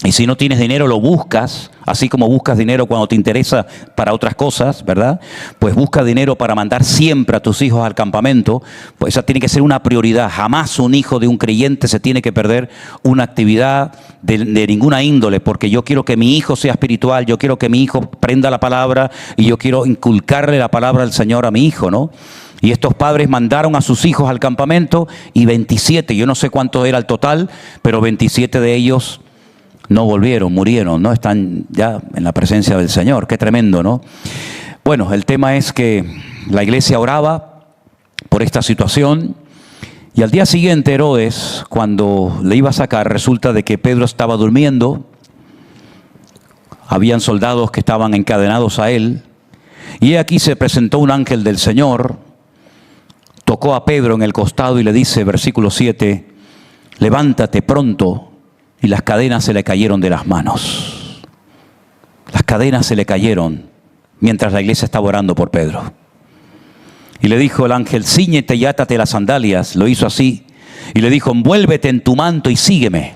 Y si no tienes dinero lo buscas, así como buscas dinero cuando te interesa para otras cosas, ¿verdad? Pues busca dinero para mandar siempre a tus hijos al campamento. Pues esa tiene que ser una prioridad. Jamás un hijo de un creyente se tiene que perder una actividad de ninguna índole, porque yo quiero que mi hijo sea espiritual, yo quiero que mi hijo prenda la palabra y yo quiero inculcarle la palabra del Señor a mi hijo, ¿no? Y estos padres mandaron a sus hijos al campamento y 27, yo no sé cuánto era el total, pero 27 de ellos no volvieron, murieron, no están ya en la presencia del Señor. Qué tremendo, ¿no? Bueno, el tema es que la iglesia oraba por esta situación y al día siguiente Herodes, cuando le iba a sacar, resulta de que Pedro estaba durmiendo, habían soldados que estaban encadenados a él y aquí se presentó un ángel del Señor, tocó a Pedro en el costado y le dice, versículo 7, levántate pronto. Y las cadenas se le cayeron de las manos. Las cadenas se le cayeron mientras la iglesia estaba orando por Pedro. Y le dijo el ángel, cíñete y átate las sandalias. Lo hizo así. Y le dijo, envuélvete en tu manto y sígueme.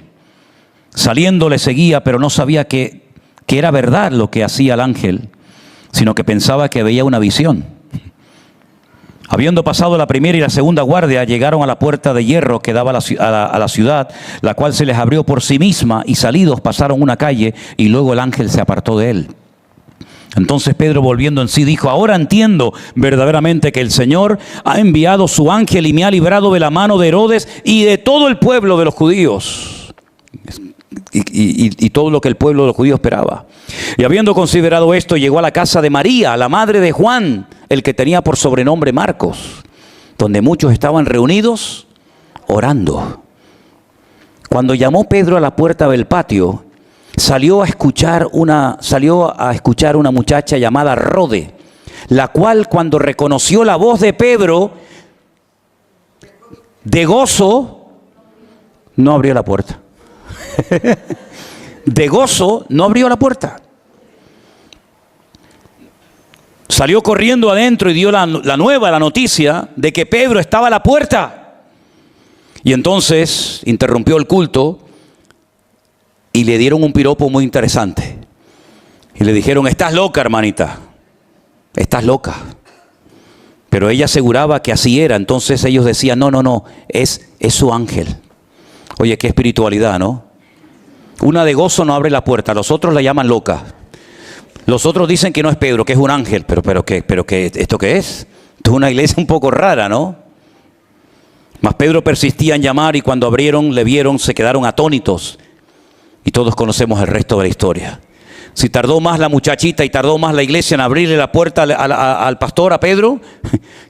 Saliendo le seguía, pero no sabía que era verdad lo que hacía el ángel, sino que pensaba que veía una visión. Habiendo pasado la primera y la segunda guardia, llegaron a la puerta de hierro que daba a la ciudad, la cual se les abrió por sí misma, y salidos pasaron una calle, y luego el ángel se apartó de él. Entonces Pedro, volviendo en sí, dijo, ahora entiendo verdaderamente que el Señor ha enviado su ángel y me ha librado de la mano de Herodes y de todo el pueblo de los judíos. Y todo lo que el pueblo de los judíos esperaba. Y habiendo considerado esto, llegó a la casa de María, la madre de Juan, el que tenía por sobrenombre Marcos, donde muchos estaban reunidos orando. Cuando llamó Pedro a la puerta del patio, salió a escuchar una muchacha llamada Rode, la cual cuando reconoció la voz de Pedro, de gozo, no abrió la puerta. De gozo no abrió la puerta. Salió corriendo adentro y dio la noticia de que Pedro estaba a la puerta. Y entonces interrumpió el culto y le dieron un piropo muy interesante. Y le dijeron, estás loca, hermanita, estás loca. Pero ella aseguraba que así era. Entonces ellos decían, no, es su ángel. Oye, qué espiritualidad, ¿no? Una de gozo no abre la puerta, los otros la llaman loca. Los otros dicen que no es Pedro, que es un ángel. Pero ¿esto qué es? Esto es una iglesia un poco rara, ¿no? Mas Pedro persistía en llamar y cuando abrieron, le vieron, se quedaron atónitos. Y todos conocemos el resto de la historia. Si tardó más la muchachita y tardó más la iglesia en abrirle la puerta al pastor, a Pedro,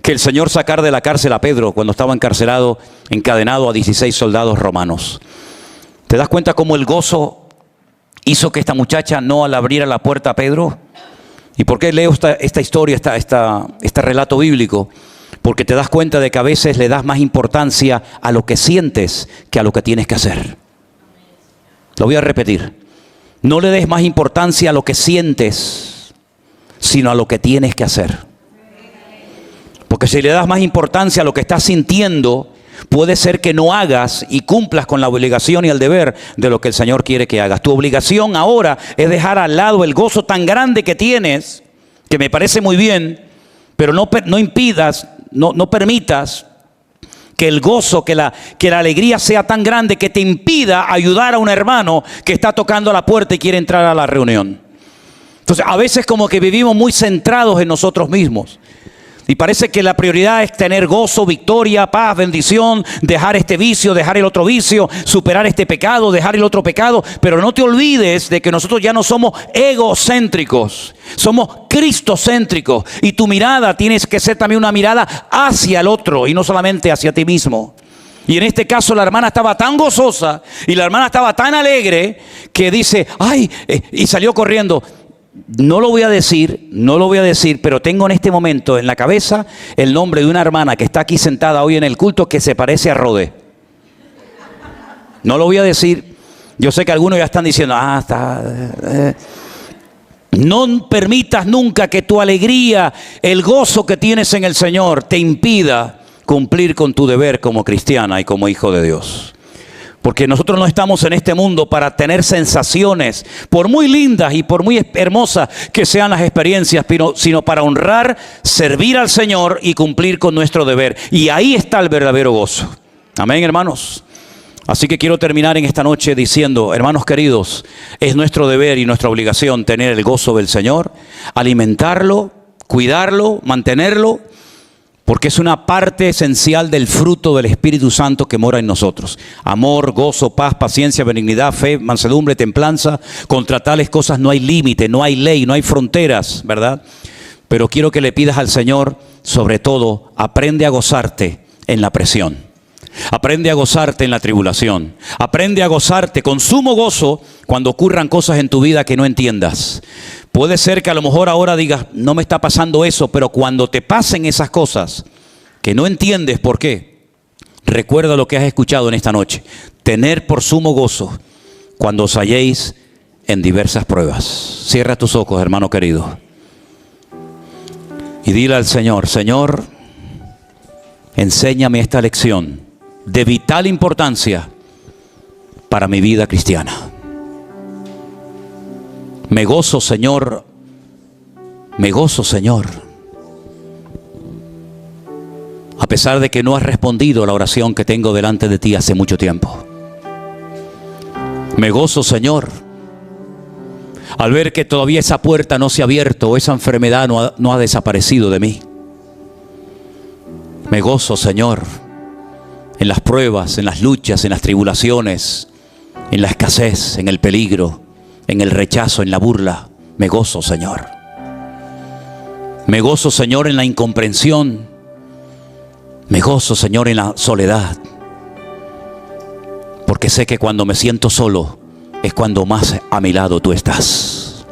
que el Señor sacar de la cárcel a Pedro cuando estaba encarcelado, encadenado a 16 soldados romanos. ¿Te das cuenta cómo el gozo hizo que esta muchacha no le abriera la puerta a Pedro? ¿Y por qué leo esta historia, este relato bíblico? Porque te das cuenta de que a veces le das más importancia a lo que sientes que a lo que tienes que hacer. Lo voy a repetir. No le des más importancia a lo que sientes, sino a lo que tienes que hacer. Porque si le das más importancia a lo que estás sintiendo, puede ser que no hagas y cumplas con la obligación y el deber de lo que el Señor quiere que hagas. Tu obligación ahora es dejar al lado el gozo tan grande que tienes, que me parece muy bien, pero no permitas que el gozo, que la alegría sea tan grande que te impida ayudar a un hermano que está tocando la puerta y quiere entrar a la reunión. Entonces, a veces como que vivimos muy centrados en nosotros mismos. Y parece que la prioridad es tener gozo, victoria, paz, bendición, dejar este vicio, dejar el otro vicio, superar este pecado, dejar el otro pecado. Pero no te olvides de que nosotros ya no somos egocéntricos, somos cristocéntricos. Y tu mirada tiene que ser también una mirada hacia el otro y no solamente hacia ti mismo. Y en este caso la hermana estaba tan gozosa y la hermana estaba tan alegre que dice, ¡ay! Y salió corriendo. No lo voy a decir, pero tengo en este momento en la cabeza el nombre de una hermana que está aquí sentada hoy en el culto que se parece a Rodé. No lo voy a decir. Yo sé que algunos ya están diciendo, No permitas nunca que tu alegría, el gozo que tienes en el Señor, te impida cumplir con tu deber como cristiana y como hijo de Dios. Porque nosotros no estamos en este mundo para tener sensaciones, por muy lindas y por muy hermosas que sean las experiencias, sino para honrar, servir al Señor y cumplir con nuestro deber. Y ahí está el verdadero gozo. Amén, hermanos. Así que quiero terminar en esta noche diciendo, hermanos queridos, es nuestro deber y nuestra obligación tener el gozo del Señor, alimentarlo, cuidarlo, mantenerlo, porque es una parte esencial del fruto del Espíritu Santo que mora en nosotros. Amor, gozo, paz, paciencia, benignidad, fe, mansedumbre, templanza. Contra tales cosas no hay límite, no hay ley, no hay fronteras, ¿verdad? Pero quiero que le pidas al Señor, sobre todo, aprende a gozarte en la presión. Aprende a gozarte en la tribulación. Aprende a gozarte con sumo gozo cuando ocurran cosas en tu vida que no entiendas. Puede ser que a lo mejor ahora digas, no me está pasando eso, pero cuando te pasen esas cosas que no entiendes por qué, recuerda lo que has escuchado en esta noche. Tener por sumo gozo cuando os halléis en diversas pruebas. Cierra tus ojos, hermano querido, y dile al Señor, Señor, enséñame esta lección de vital importancia para mi vida cristiana. Me gozo, Señor, a pesar de que no has respondido a la oración que tengo delante de ti hace mucho tiempo. Me gozo, Señor, al ver que todavía esa puerta no se ha abierto o esa enfermedad no ha desaparecido de mí. Me gozo, Señor, en las pruebas, en las luchas, en las tribulaciones, en la escasez, en el peligro, en el rechazo, en la burla. Me gozo, Señor. Me gozo, Señor, en la incomprensión. Me gozo, Señor, en la soledad. Porque sé que cuando me siento solo es cuando más a mi lado tú estás.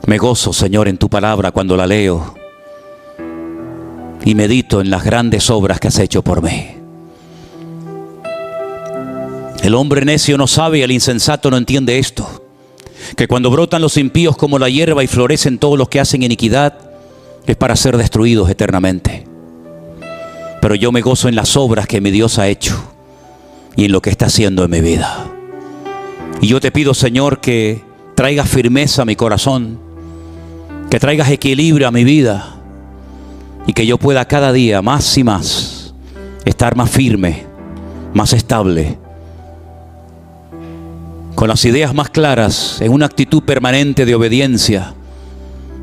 Me gozo, Señor, en tu palabra cuando la leo y medito en las grandes obras que has hecho por mí. El hombre necio no sabe y el insensato no entiende esto, que cuando brotan los impíos como la hierba y florecen todos los que hacen iniquidad, es para ser destruidos eternamente. Pero yo me gozo en las obras que mi Dios ha hecho y en lo que está haciendo en mi vida. Y yo te pido, Señor, que traigas firmeza a mi corazón, que traigas equilibrio a mi vida y que yo pueda cada día más y más estar más firme, más estable, con las ideas más claras, en una actitud permanente de obediencia.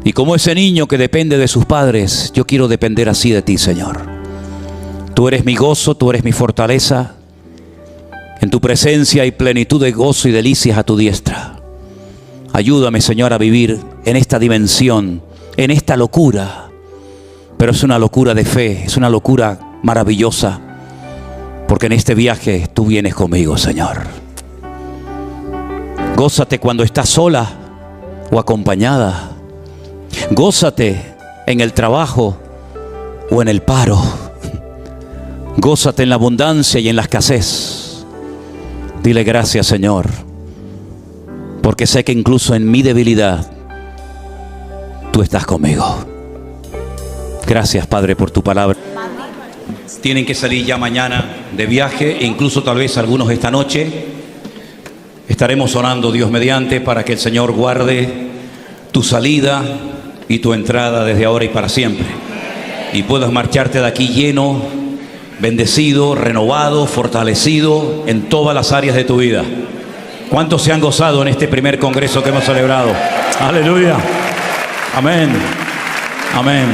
Y como ese niño que depende de sus padres, yo quiero depender así de ti, Señor. Tú eres mi gozo, tú eres mi fortaleza. En tu presencia hay plenitud de gozo y delicias a tu diestra. Ayúdame, Señor, a vivir en esta dimensión, en esta locura. Pero es una locura de fe, es una locura maravillosa, porque en este viaje tú vienes conmigo, Señor. Gózate cuando estás sola o acompañada. Gózate en el trabajo o en el paro. Gózate en la abundancia y en la escasez. Dile gracias, Señor, porque sé que incluso en mi debilidad tú estás conmigo. Gracias, Padre, por tu palabra. Tienen que salir ya mañana de viaje, e incluso tal vez algunos esta noche. Estaremos orando, Dios mediante, para que el Señor guarde tu salida y tu entrada desde ahora y para siempre. Y puedas marcharte de aquí lleno, bendecido, renovado, fortalecido en todas las áreas de tu vida. ¿Cuántos se han gozado en este primer congreso que hemos celebrado? Aleluya. Amén. Amén.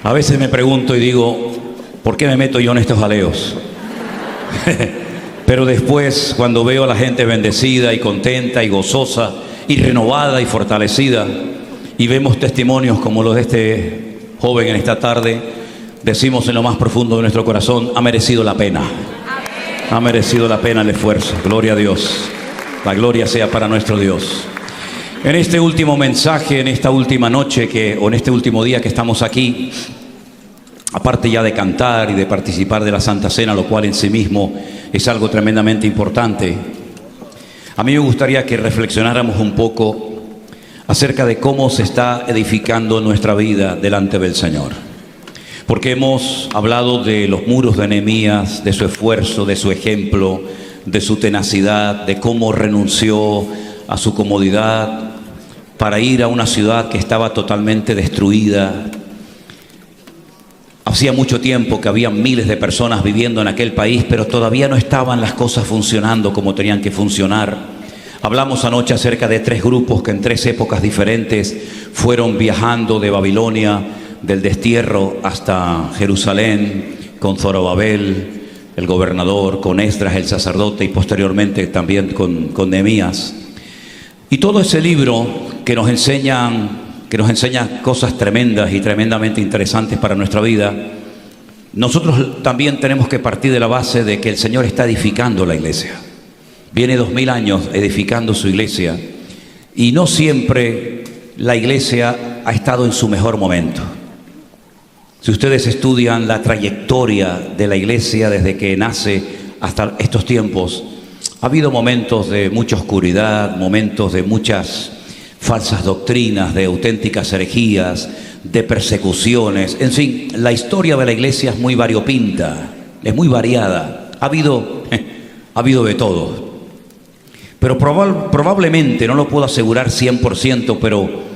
A veces me pregunto y digo, ¿por qué me meto yo en estos jaleos? Pero después, cuando veo a la gente bendecida y contenta y gozosa y renovada y fortalecida, y vemos testimonios como los de este joven en esta tarde, decimos en lo más profundo de nuestro corazón, ha merecido la pena. Ha merecido la pena el esfuerzo. Gloria a Dios. La gloria sea para nuestro Dios. En este último mensaje, en esta última noche o en este último día que estamos aquí, aparte ya de cantar y de participar de la Santa Cena, lo cual en sí mismo es algo tremendamente importante, a mí me gustaría que reflexionáramos un poco acerca de cómo se está edificando nuestra vida delante del Señor. Porque hemos hablado de los muros de Nehemías, de su esfuerzo, de su ejemplo, de su tenacidad, de cómo renunció a su comodidad para ir a una ciudad que estaba totalmente destruida. Hacía mucho tiempo que había miles de personas viviendo en aquel país, pero todavía no estaban las cosas funcionando como tenían que funcionar. Hablamos anoche acerca de 3 grupos que en 3 épocas diferentes fueron viajando de Babilonia, del destierro hasta Jerusalén, con Zorobabel, el gobernador, con Esdras, el sacerdote, y posteriormente también con Nehemías. Y todo ese libro que nos enseña cosas tremendas y tremendamente interesantes para nuestra vida, nosotros también tenemos que partir de la base de que el Señor está edificando la iglesia. Viene 2000 años edificando su iglesia, y no siempre la iglesia ha estado en su mejor momento. Si ustedes estudian la trayectoria de la iglesia desde que nace hasta estos tiempos, ha habido momentos de mucha oscuridad, momentos de muchas falsas doctrinas, de auténticas herejías, de persecuciones. En fin, la historia de la iglesia es muy variopinta, es muy variada. Ha habido de todo. Pero probablemente, no lo puedo asegurar 100%, pero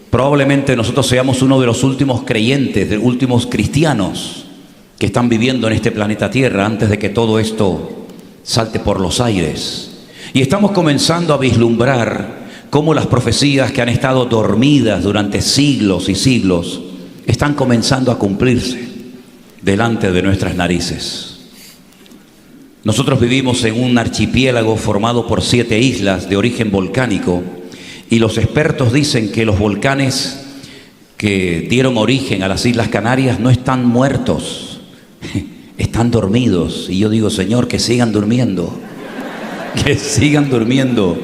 probablemente nosotros seamos uno de los últimos creyentes, de últimos cristianos que están viviendo en este planeta Tierra antes de que todo esto salte por los aires. Y estamos comenzando a vislumbrar cómo las profecías que han estado dormidas durante siglos y siglos están comenzando a cumplirse delante de nuestras narices. Nosotros vivimos en un archipiélago formado por 7 islas de origen volcánico, y los expertos dicen que los volcanes que dieron origen a las Islas Canarias no están muertos, están dormidos. Y yo digo, Señor, que sigan durmiendo, que sigan durmiendo,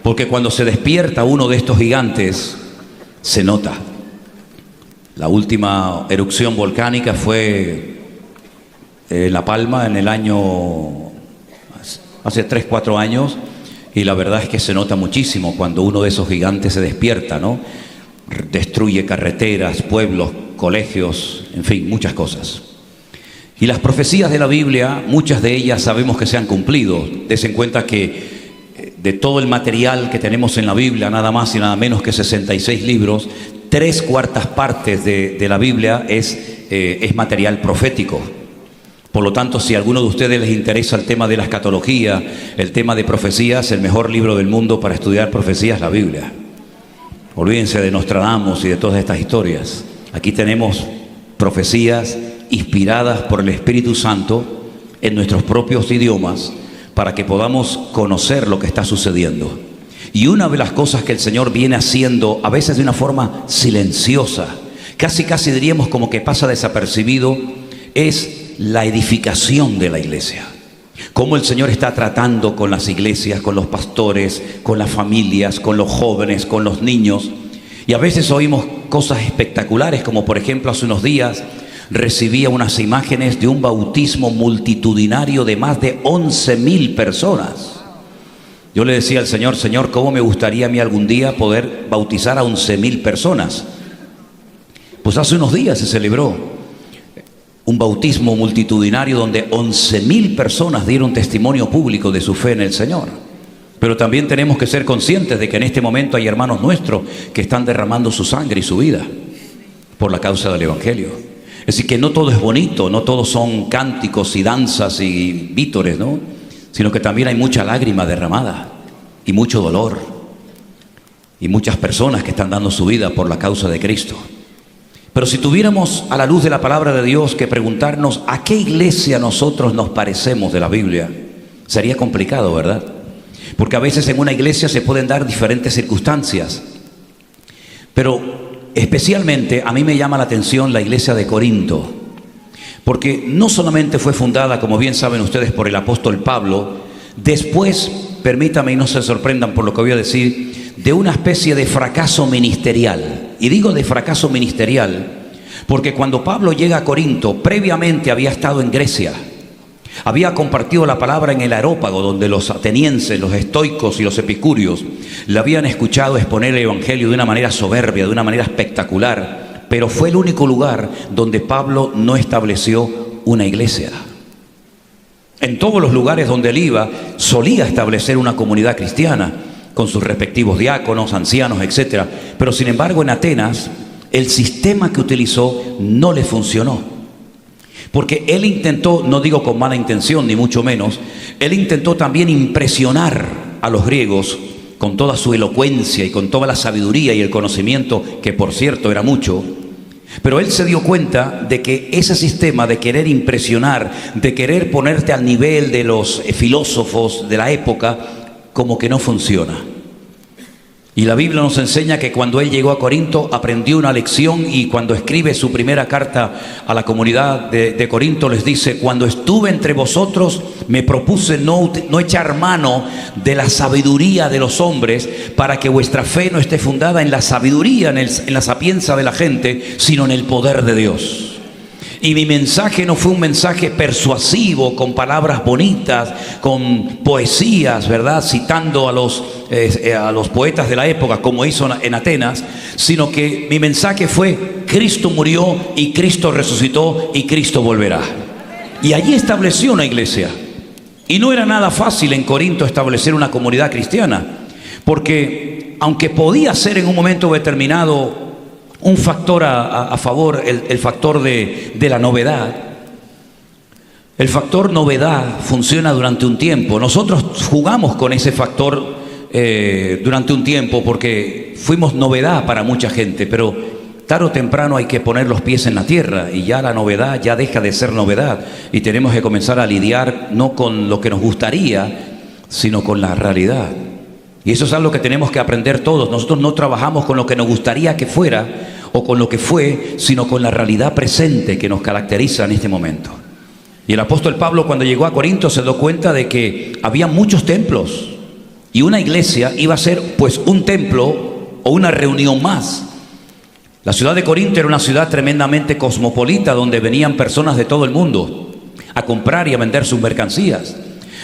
porque cuando se despierta uno de estos gigantes, se nota. La última erupción volcánica fue en La Palma en el año, hace 3-4 años, y la verdad es que se nota muchísimo cuando uno de esos gigantes se despierta, ¿no? Destruye carreteras, pueblos, colegios, en fin, muchas cosas. Y las profecías de la Biblia, muchas de ellas sabemos que se han cumplido. Desen cuenta que de todo el material que tenemos en la Biblia, nada más y nada menos que 66 libros, 3/4 partes de la Biblia es material profético. Por lo tanto, si a alguno de ustedes les interesa el tema de la escatología, el tema de profecías, el mejor libro del mundo para estudiar profecías es la Biblia. Olvídense de Nostradamus y de todas estas historias. Aquí tenemos profecías inspiradas por el Espíritu Santo en nuestros propios idiomas para que podamos conocer lo que está sucediendo. Y una de las cosas que el Señor viene haciendo, a veces de una forma silenciosa, casi diríamos como que pasa desapercibido, es la edificación de la iglesia. Cómo el Señor está tratando con las iglesias, con los pastores, con las familias, con los jóvenes, con los niños. Y a veces oímos cosas espectaculares, como por ejemplo hace unos días recibía unas imágenes de un bautismo multitudinario de más de 11.000 personas. Yo le decía al Señor, Señor, ¿cómo me gustaría a mí algún día poder bautizar a 11.000 personas? Pues hace unos días se celebró un bautismo multitudinario donde 11.000 personas dieron testimonio público de su fe en el Señor. Pero también tenemos que ser conscientes de que en este momento hay hermanos nuestros que están derramando su sangre y su vida por la causa del Evangelio. Es decir, que no todo es bonito, no todos son cánticos y danzas y vítores, ¿no? Sino que también hay mucha lágrima derramada y mucho dolor y muchas personas que están dando su vida por la causa de Cristo. Pero si tuviéramos a la luz de la palabra de Dios que preguntarnos a qué iglesia nosotros nos parecemos de la Biblia, sería complicado, ¿verdad? Porque a veces en una iglesia se pueden dar diferentes circunstancias. Pero especialmente a mí me llama la atención la iglesia de Corinto, porque no solamente fue fundada, como bien saben ustedes, por el apóstol Pablo, después, permítame y no se sorprendan por lo que voy a decir, de una especie de fracaso ministerial. Y digo de fracaso ministerial porque cuando Pablo llega a Corinto, previamente había estado en Grecia. Había compartido la palabra en el Areópago, donde los atenienses, los estoicos y los epicúreos le habían escuchado exponer el Evangelio de una manera soberbia, de una manera espectacular. Pero fue el único lugar donde Pablo no estableció una iglesia. En todos los lugares donde él iba, solía establecer una comunidad cristiana, con sus respectivos diáconos, ancianos, etc. Pero sin embargo en Atenas, el sistema que utilizó no le funcionó. Porque él intentó, no digo con mala intención ni mucho menos, él intentó también impresionar a los griegos con toda su elocuencia y con toda la sabiduría y el conocimiento, que por cierto era mucho. Pero él se dio cuenta de que ese sistema de querer impresionar, de querer ponerte al nivel de los filósofos de la época, como que no funciona. Y la Biblia nos enseña que cuando él llegó a Corinto aprendió una lección, y cuando escribe su primera carta a la comunidad de Corinto les dice: cuando estuve entre vosotros me propuse no echar mano de la sabiduría de los hombres, para que vuestra fe no esté fundada en la sabiduría, en la sapienza de la gente, sino en el poder de Dios. Y mi mensaje no fue un mensaje persuasivo, con palabras bonitas, con poesías, ¿verdad?, citando a los poetas de la época, como hizo en Atenas, sino que mi mensaje fue: Cristo murió y Cristo resucitó y Cristo volverá. Y allí estableció una iglesia. Y no era nada fácil en Corinto establecer una comunidad cristiana, porque aunque podía ser en un momento determinado un factor a favor, el factor de la novedad. El factor novedad funciona durante un tiempo. Nosotros jugamos con ese factor durante un tiempo porque fuimos novedad para mucha gente, pero tarde o temprano hay que poner los pies en la tierra y ya la novedad ya deja de ser novedad y tenemos que comenzar a lidiar no con lo que nos gustaría, sino con la realidad. Y eso es algo que tenemos que aprender todos. Nosotros no trabajamos con lo que nos gustaría que fuera o con lo que fue, sino con la realidad presente que nos caracteriza en este momento. Y el apóstol Pablo, cuando llegó a Corinto, se dio cuenta de que había muchos templos y una iglesia iba a ser pues un templo o una reunión más. La ciudad de Corinto era una ciudad tremendamente cosmopolita, donde venían personas de todo el mundo a comprar y a vender sus mercancías.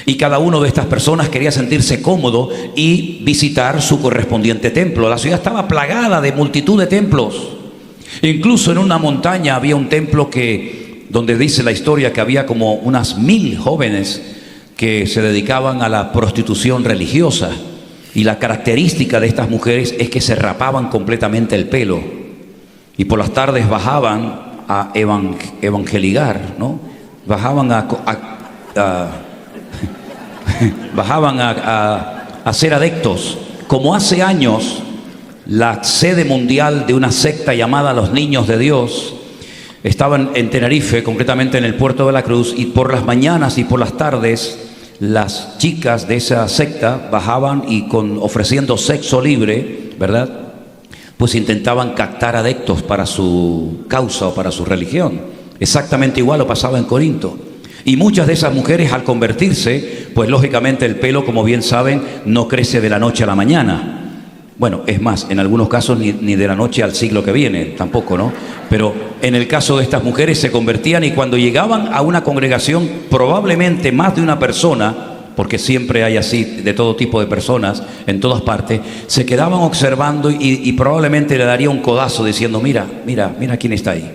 Y cada uno de estas personas quería sentirse cómodo y visitar su correspondiente templo. La ciudad estaba plagada de multitud de templos. Incluso en una montaña había un templo donde dice la historia que había como unas 1000 jóvenes que se dedicaban a la prostitución religiosa. Y la característica de estas mujeres es que se rapaban completamente el pelo. Y por las tardes bajaban a evangelizar, ¿no? Bajaban bajaban a ser adeptos. Como hace años, la sede mundial de una secta llamada Los Niños de Dios estaban en Tenerife, concretamente en el puerto de la Cruz, y por las mañanas y por las tardes las chicas de esa secta bajaban y ofreciendo sexo libre, ¿verdad?, pues intentaban captar adeptos para su causa o para su religión. Exactamente igual lo pasaba en Corinto. Y muchas de esas mujeres, al convertirse, pues lógicamente el pelo, como bien saben, no crece de la noche a la mañana. Bueno, es más, en algunos casos ni de la noche al siglo que viene, tampoco, ¿no? Pero en el caso de estas mujeres se convertían, y cuando llegaban a una congregación, probablemente más de una persona porque siempre hay así de todo tipo de personas en todas partes, se quedaban observando y probablemente le daría un codazo diciendo, mira quién está ahí.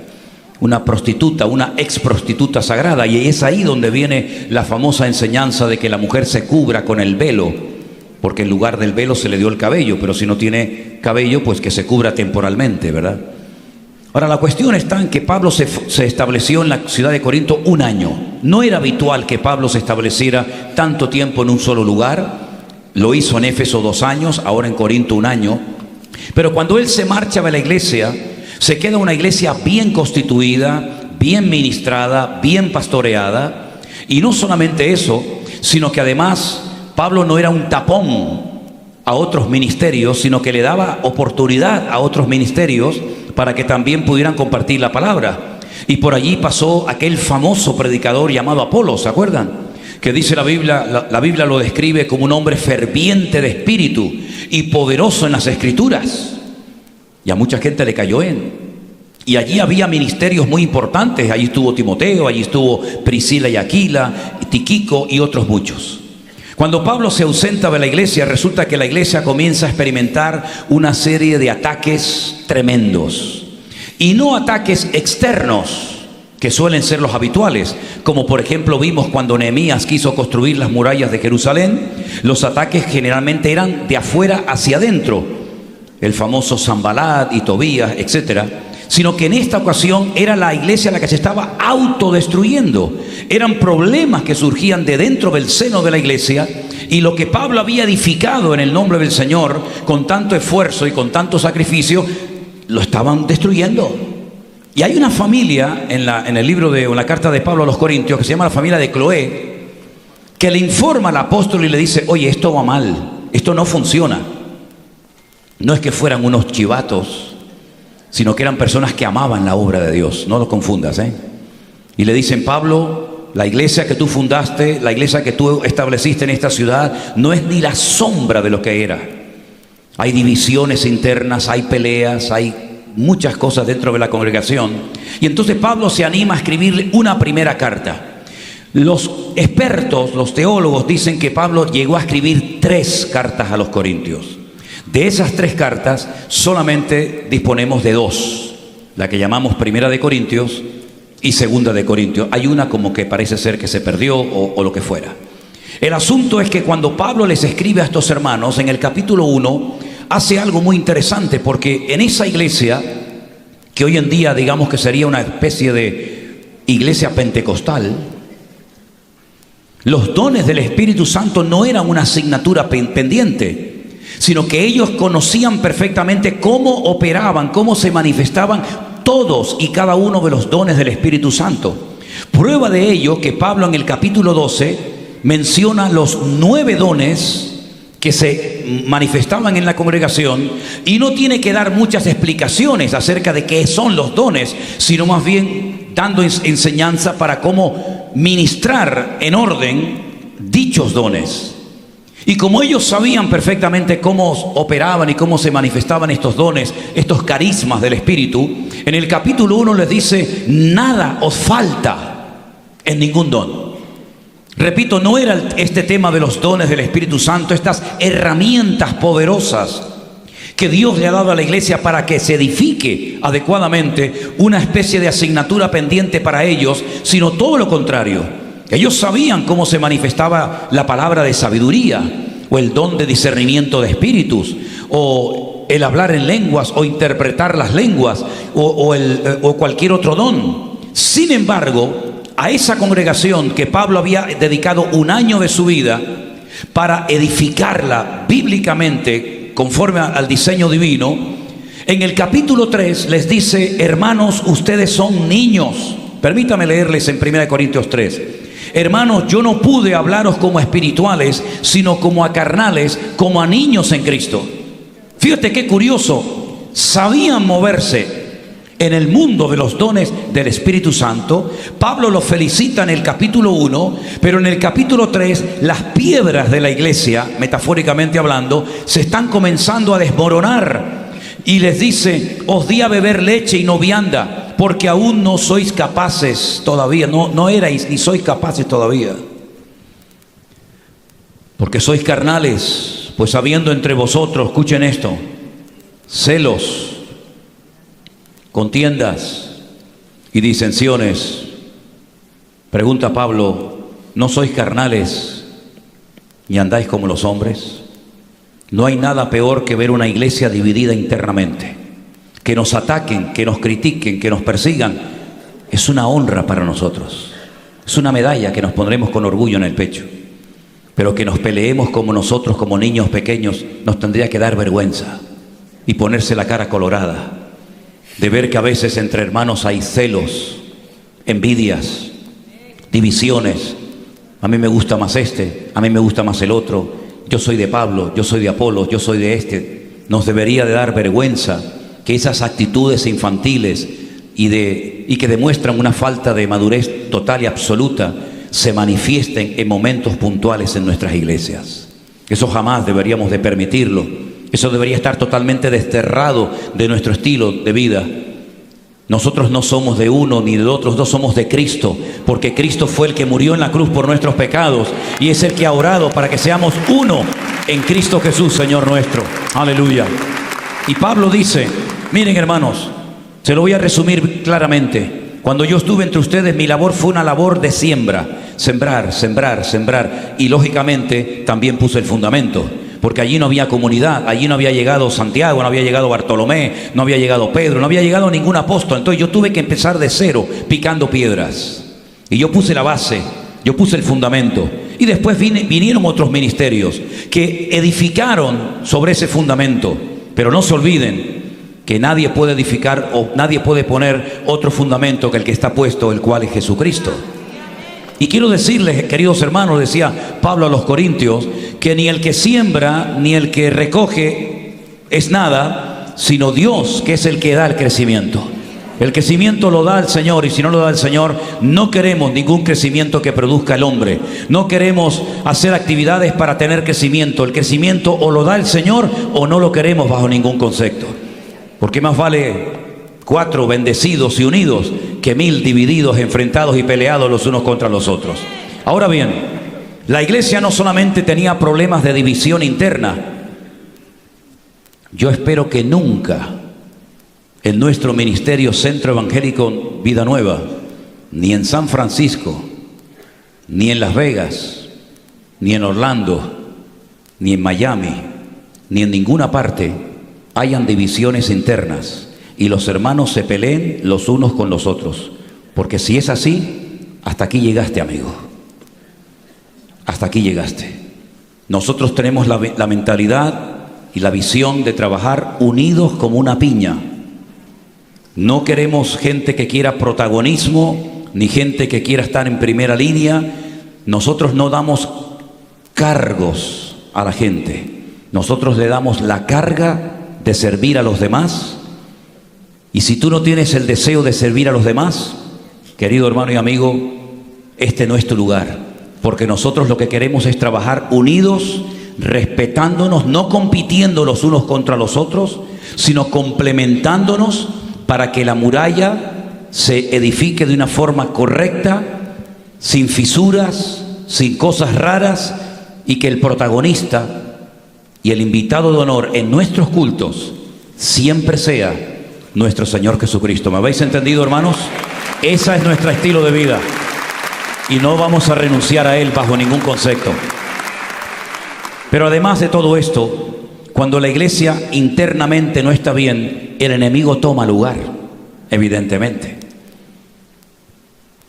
Una prostituta, una ex prostituta sagrada, y es ahí donde viene la famosa enseñanza de que la mujer se cubra con el velo, porque en lugar del velo se le dio el cabello, pero si no tiene cabello, pues que se cubra temporalmente, ¿verdad? Ahora, la cuestión está en que Pablo se estableció en la ciudad de Corinto un año. No era habitual que Pablo se estableciera tanto tiempo en un solo lugar. Lo hizo en Éfeso 2 años, ahora en Corinto 1 año. Pero cuando él se marcha de la iglesia, se queda una iglesia bien constituida, bien ministrada, bien pastoreada. Y no solamente eso, sino que además Pablo no era un tapón a otros ministerios, sino que le daba oportunidad a otros ministerios para que también pudieran compartir la palabra. Y por allí pasó aquel famoso predicador llamado Apolo, ¿se acuerdan? Que dice la Biblia lo describe como un hombre ferviente de espíritu y poderoso en las escrituras. Y a mucha gente le cayó en. Y allí había ministerios muy importantes. Allí estuvo Timoteo, allí estuvo Priscila y Aquila, Tíquico y otros muchos. Cuando Pablo se ausenta de la iglesia, resulta que la iglesia comienza a experimentar una serie de ataques tremendos. Y no ataques externos, que suelen ser los habituales, como por ejemplo vimos cuando Nehemías quiso construir las murallas de Jerusalén. Los ataques generalmente eran de afuera hacia adentro, el famoso Sanbalat y Tobías, etcétera. Sino que en esta ocasión era la iglesia la que se estaba autodestruyendo. Eran problemas que surgían de dentro del seno de la iglesia, y lo que Pablo había edificado en el nombre del Señor con tanto esfuerzo y con tanto sacrificio, lo estaban destruyendo. Y hay una familia en la carta de Pablo a los Corintios que se llama la familia de Cloé, que le informa al apóstol y le dice, oye, esto va mal, esto no funciona. No es que fueran unos chivatos, sino que eran personas que amaban la obra de Dios. No lo confundas, ¿eh? Y le dicen, Pablo, la iglesia que tú fundaste, la iglesia que tú estableciste en esta ciudad, no es ni la sombra de lo que era. Hay divisiones internas, hay peleas, hay muchas cosas dentro de la congregación. Y entonces Pablo se anima a escribirle una primera carta. Los expertos, los teólogos, dicen que Pablo llegó a escribir 3 cartas a los corintios. De esas 3 cartas solamente disponemos de 2, la que llamamos Primera de Corintios y Segunda de Corintios. Hay una como que parece ser que se perdió o lo que fuera. El asunto es que cuando Pablo les escribe a estos hermanos, en el capítulo 1, hace algo muy interesante, porque en esa iglesia, que hoy en día digamos que sería una especie de iglesia pentecostal, los dones del Espíritu Santo no eran una asignatura pendiente, sino que ellos conocían perfectamente cómo operaban, cómo se manifestaban todos y cada uno de los dones del Espíritu Santo. Prueba de ello que Pablo en el capítulo 12 menciona los 9 dones que se manifestaban en la congregación, y no tiene que dar muchas explicaciones acerca de qué son los dones, sino más bien dando enseñanza para cómo ministrar en orden dichos dones. Y como ellos sabían perfectamente cómo operaban y cómo se manifestaban estos dones, estos carismas del Espíritu, en el capítulo 1 les dice, nada os falta en ningún don. Repito, no era este tema de los dones del Espíritu Santo, estas herramientas poderosas que Dios le ha dado a la iglesia para que se edifique adecuadamente, una especie de asignatura pendiente para ellos, sino todo lo contrario. Ellos sabían cómo se manifestaba la palabra de sabiduría, o el don de discernimiento de espíritus, o el hablar en lenguas, o interpretar las lenguas, o cualquier otro don. Sin embargo, a esa congregación que Pablo había dedicado 1 año de su vida para edificarla bíblicamente conforme al diseño divino, en el capítulo 3 les dice, hermanos, ustedes son niños. Permítame leerles en 1 Corintios 3. Hermanos, yo no pude hablaros como a espirituales, sino como a carnales, como a niños en Cristo. Fíjate qué curioso, sabían moverse en el mundo de los dones del Espíritu Santo. Pablo los felicita en el capítulo 1, pero en el capítulo 3 las piedras de la iglesia, metafóricamente hablando, se están comenzando a desmoronar. Y les dice, os di a beber leche y no vianda, porque aún no sois capaces todavía, no erais ni sois capaces todavía. Porque sois carnales, pues habiendo entre vosotros, escuchen esto, celos, contiendas y disensiones. Pregunta Pablo, ¿no sois carnales ni andáis como los hombres? No hay nada peor que ver una iglesia dividida internamente. Que nos ataquen, que nos critiquen, que nos persigan, es una honra para nosotros. Es una medalla que nos pondremos con orgullo en el pecho. Pero que nos peleemos como nosotros, como niños pequeños, nos tendría que dar vergüenza y ponerse la cara colorada de ver que a veces entre hermanos hay celos, envidias, divisiones. A mí me gusta más este, a mí me gusta más el otro. Yo soy de Pablo, yo soy de Apolos, yo soy de este. Nos debería de dar vergüenza que esas actitudes infantiles y que demuestran una falta de madurez total y absoluta se manifiesten en momentos puntuales en nuestras iglesias. Eso jamás deberíamos de permitirlo. Eso debería estar totalmente desterrado de nuestro estilo de vida. Nosotros no somos de uno ni de otros dos, somos de Cristo, porque Cristo fue el que murió en la cruz por nuestros pecados y es el que ha orado para que seamos uno en Cristo Jesús, Señor nuestro. Aleluya. Y Pablo dice, miren hermanos, se lo voy a resumir claramente. Cuando yo estuve entre ustedes, mi labor fue una labor de siembra, sembrar, sembrar, sembrar, y lógicamente también puse el fundamento. Porque allí no había comunidad, allí no había llegado Santiago, no había llegado Bartolomé, no había llegado Pedro, no había llegado ningún apóstol. Entonces yo tuve que empezar de cero, picando piedras. Y yo puse la base, yo puse el fundamento. Y después vinieron otros ministerios que edificaron sobre ese fundamento. Pero no se olviden que nadie puede edificar o nadie puede poner otro fundamento que el que está puesto, el cual es Jesucristo. Y quiero decirles, queridos hermanos, decía Pablo a los Corintios, que ni el que siembra ni el que recoge es nada, sino Dios, que es el que da el crecimiento. El crecimiento lo da el Señor, y si no lo da el Señor, no queremos ningún crecimiento que produzca el hombre. No queremos hacer actividades para tener crecimiento. El crecimiento o lo da el Señor o no lo queremos bajo ningún concepto. Porque más vale 4 bendecidos y unidos que 1000 divididos, enfrentados y peleados los unos contra los otros. Ahora bien, la iglesia no solamente tenía problemas de división interna. Yo espero que nunca en nuestro ministerio Centro Evangélico Vida Nueva, ni en San Francisco, ni en Las Vegas, ni en Orlando, ni en Miami, ni en ninguna parte hayan divisiones internas y los hermanos se peleen los unos con los otros. Porque si es así, hasta aquí llegaste, amigo. Hasta aquí llegaste. Nosotros tenemos la mentalidad y la visión de trabajar unidos como una piña. No queremos gente que quiera protagonismo, ni gente que quiera estar en primera línea. Nosotros no damos cargos a la gente. Nosotros le damos la carga de servir a los demás. Y si tú no tienes el deseo de servir a los demás, querido hermano y amigo, este no es tu lugar. Porque nosotros lo que queremos es trabajar unidos, respetándonos, no compitiendo los unos contra los otros, sino complementándonos para que la muralla se edifique de una forma correcta, sin fisuras, sin cosas raras, y que el protagonista y el invitado de honor en nuestros cultos siempre sea nuestro Señor Jesucristo. ¿Me habéis entendido, hermanos? Ese es nuestro estilo de vida y no vamos a renunciar a él bajo ningún concepto. Pero además de todo esto, cuando la iglesia internamente no está bien, el enemigo toma lugar, evidentemente.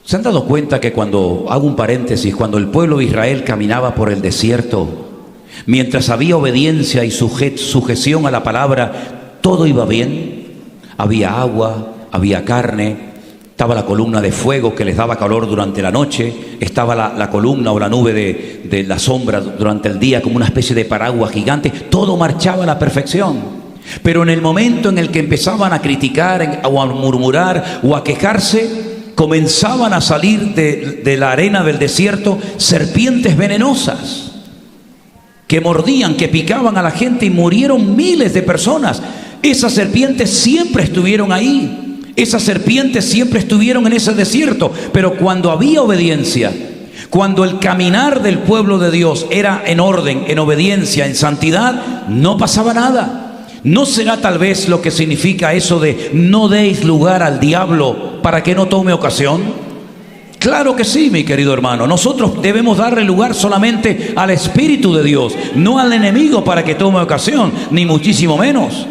¿Se han dado cuenta que cuando, hago un paréntesis, cuando el pueblo de Israel caminaba por el desierto, mientras había obediencia y sujeción a la palabra, todo iba bien? Había agua, había carne, estaba la columna de fuego que les daba calor durante la noche, estaba la columna o la nube de la sombra durante el día como una especie de paraguas gigante. Todo marchaba a la perfección. Pero en el momento en el que empezaban a criticar o a murmurar o a quejarse, comenzaban a salir de la arena del desierto serpientes venenosas que mordían, que picaban a la gente, y murieron miles de personas. Esas serpientes siempre estuvieron ahí. Esas serpientes siempre estuvieron en ese desierto. Pero cuando había obediencia, Cuando el caminar del pueblo de Dios era en orden, en obediencia, en santidad, no pasaba nada. ¿No será tal vez lo que significa eso de no deis lugar al diablo para que no tome ocasión? Claro que sí, mi querido hermano. Nosotros debemos darle lugar solamente al Espíritu de Dios, no al enemigo para que tome ocasión, ni muchísimo menos.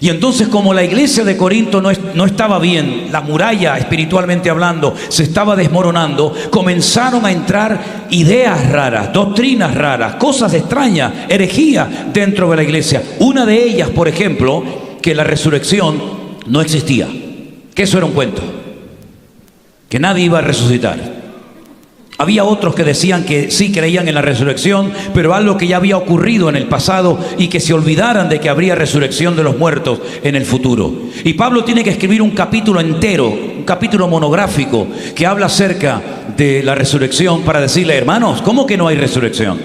Y entonces, como la iglesia de Corinto no estaba bien, la muralla espiritualmente hablando se estaba desmoronando, comenzaron a entrar ideas raras, doctrinas raras, cosas extrañas, herejía dentro de la iglesia. Una de ellas, por ejemplo, que la resurrección no existía, que eso era un cuento, que nadie iba a resucitar. Había otros que decían que sí creían en la resurrección, pero algo que ya había ocurrido en el pasado y que se olvidaran de que habría resurrección de los muertos en el futuro. Y Pablo tiene que escribir un capítulo entero, un capítulo monográfico que habla acerca de la resurrección para decirle, hermanos, ¿cómo que no hay resurrección?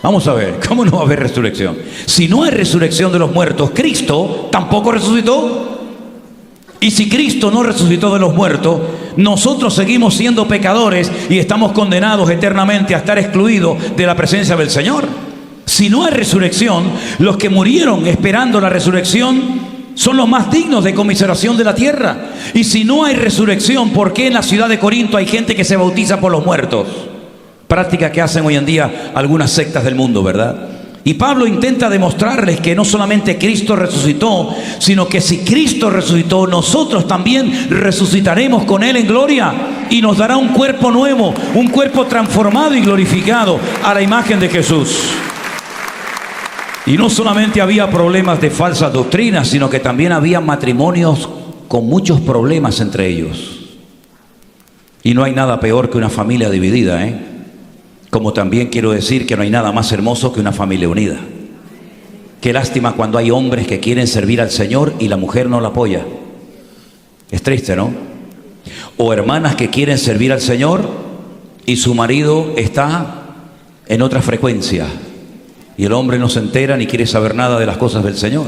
Vamos a ver, ¿cómo no va a haber resurrección? Si no hay resurrección de los muertos, Cristo tampoco resucitó. Y si Cristo no resucitó de los muertos, nosotros seguimos siendo pecadores y estamos condenados eternamente a estar excluidos de la presencia del Señor. Si no hay resurrección, los que murieron esperando la resurrección son los más dignos de conmiseración de la tierra. Y si no hay resurrección, ¿por qué en la ciudad de Corinto hay gente que se bautiza por los muertos? Práctica que hacen hoy en día algunas sectas del mundo, ¿verdad? Y Pablo intenta demostrarles que no solamente Cristo resucitó, sino que si Cristo resucitó, nosotros también resucitaremos con Él en gloria y nos dará un cuerpo nuevo, un cuerpo transformado y glorificado a la imagen de Jesús. Y no solamente había problemas de falsas doctrinas, sino que también había matrimonios con muchos problemas entre ellos. Y no hay nada peor que una familia dividida, Como también quiero decir que no hay nada más hermoso que una familia unida. Qué lástima cuando hay hombres que quieren servir al Señor y la mujer no la apoya. Es triste, ¿no? O hermanas que quieren servir al Señor y su marido está en otra frecuencia y el hombre no se entera ni quiere saber nada de las cosas del Señor.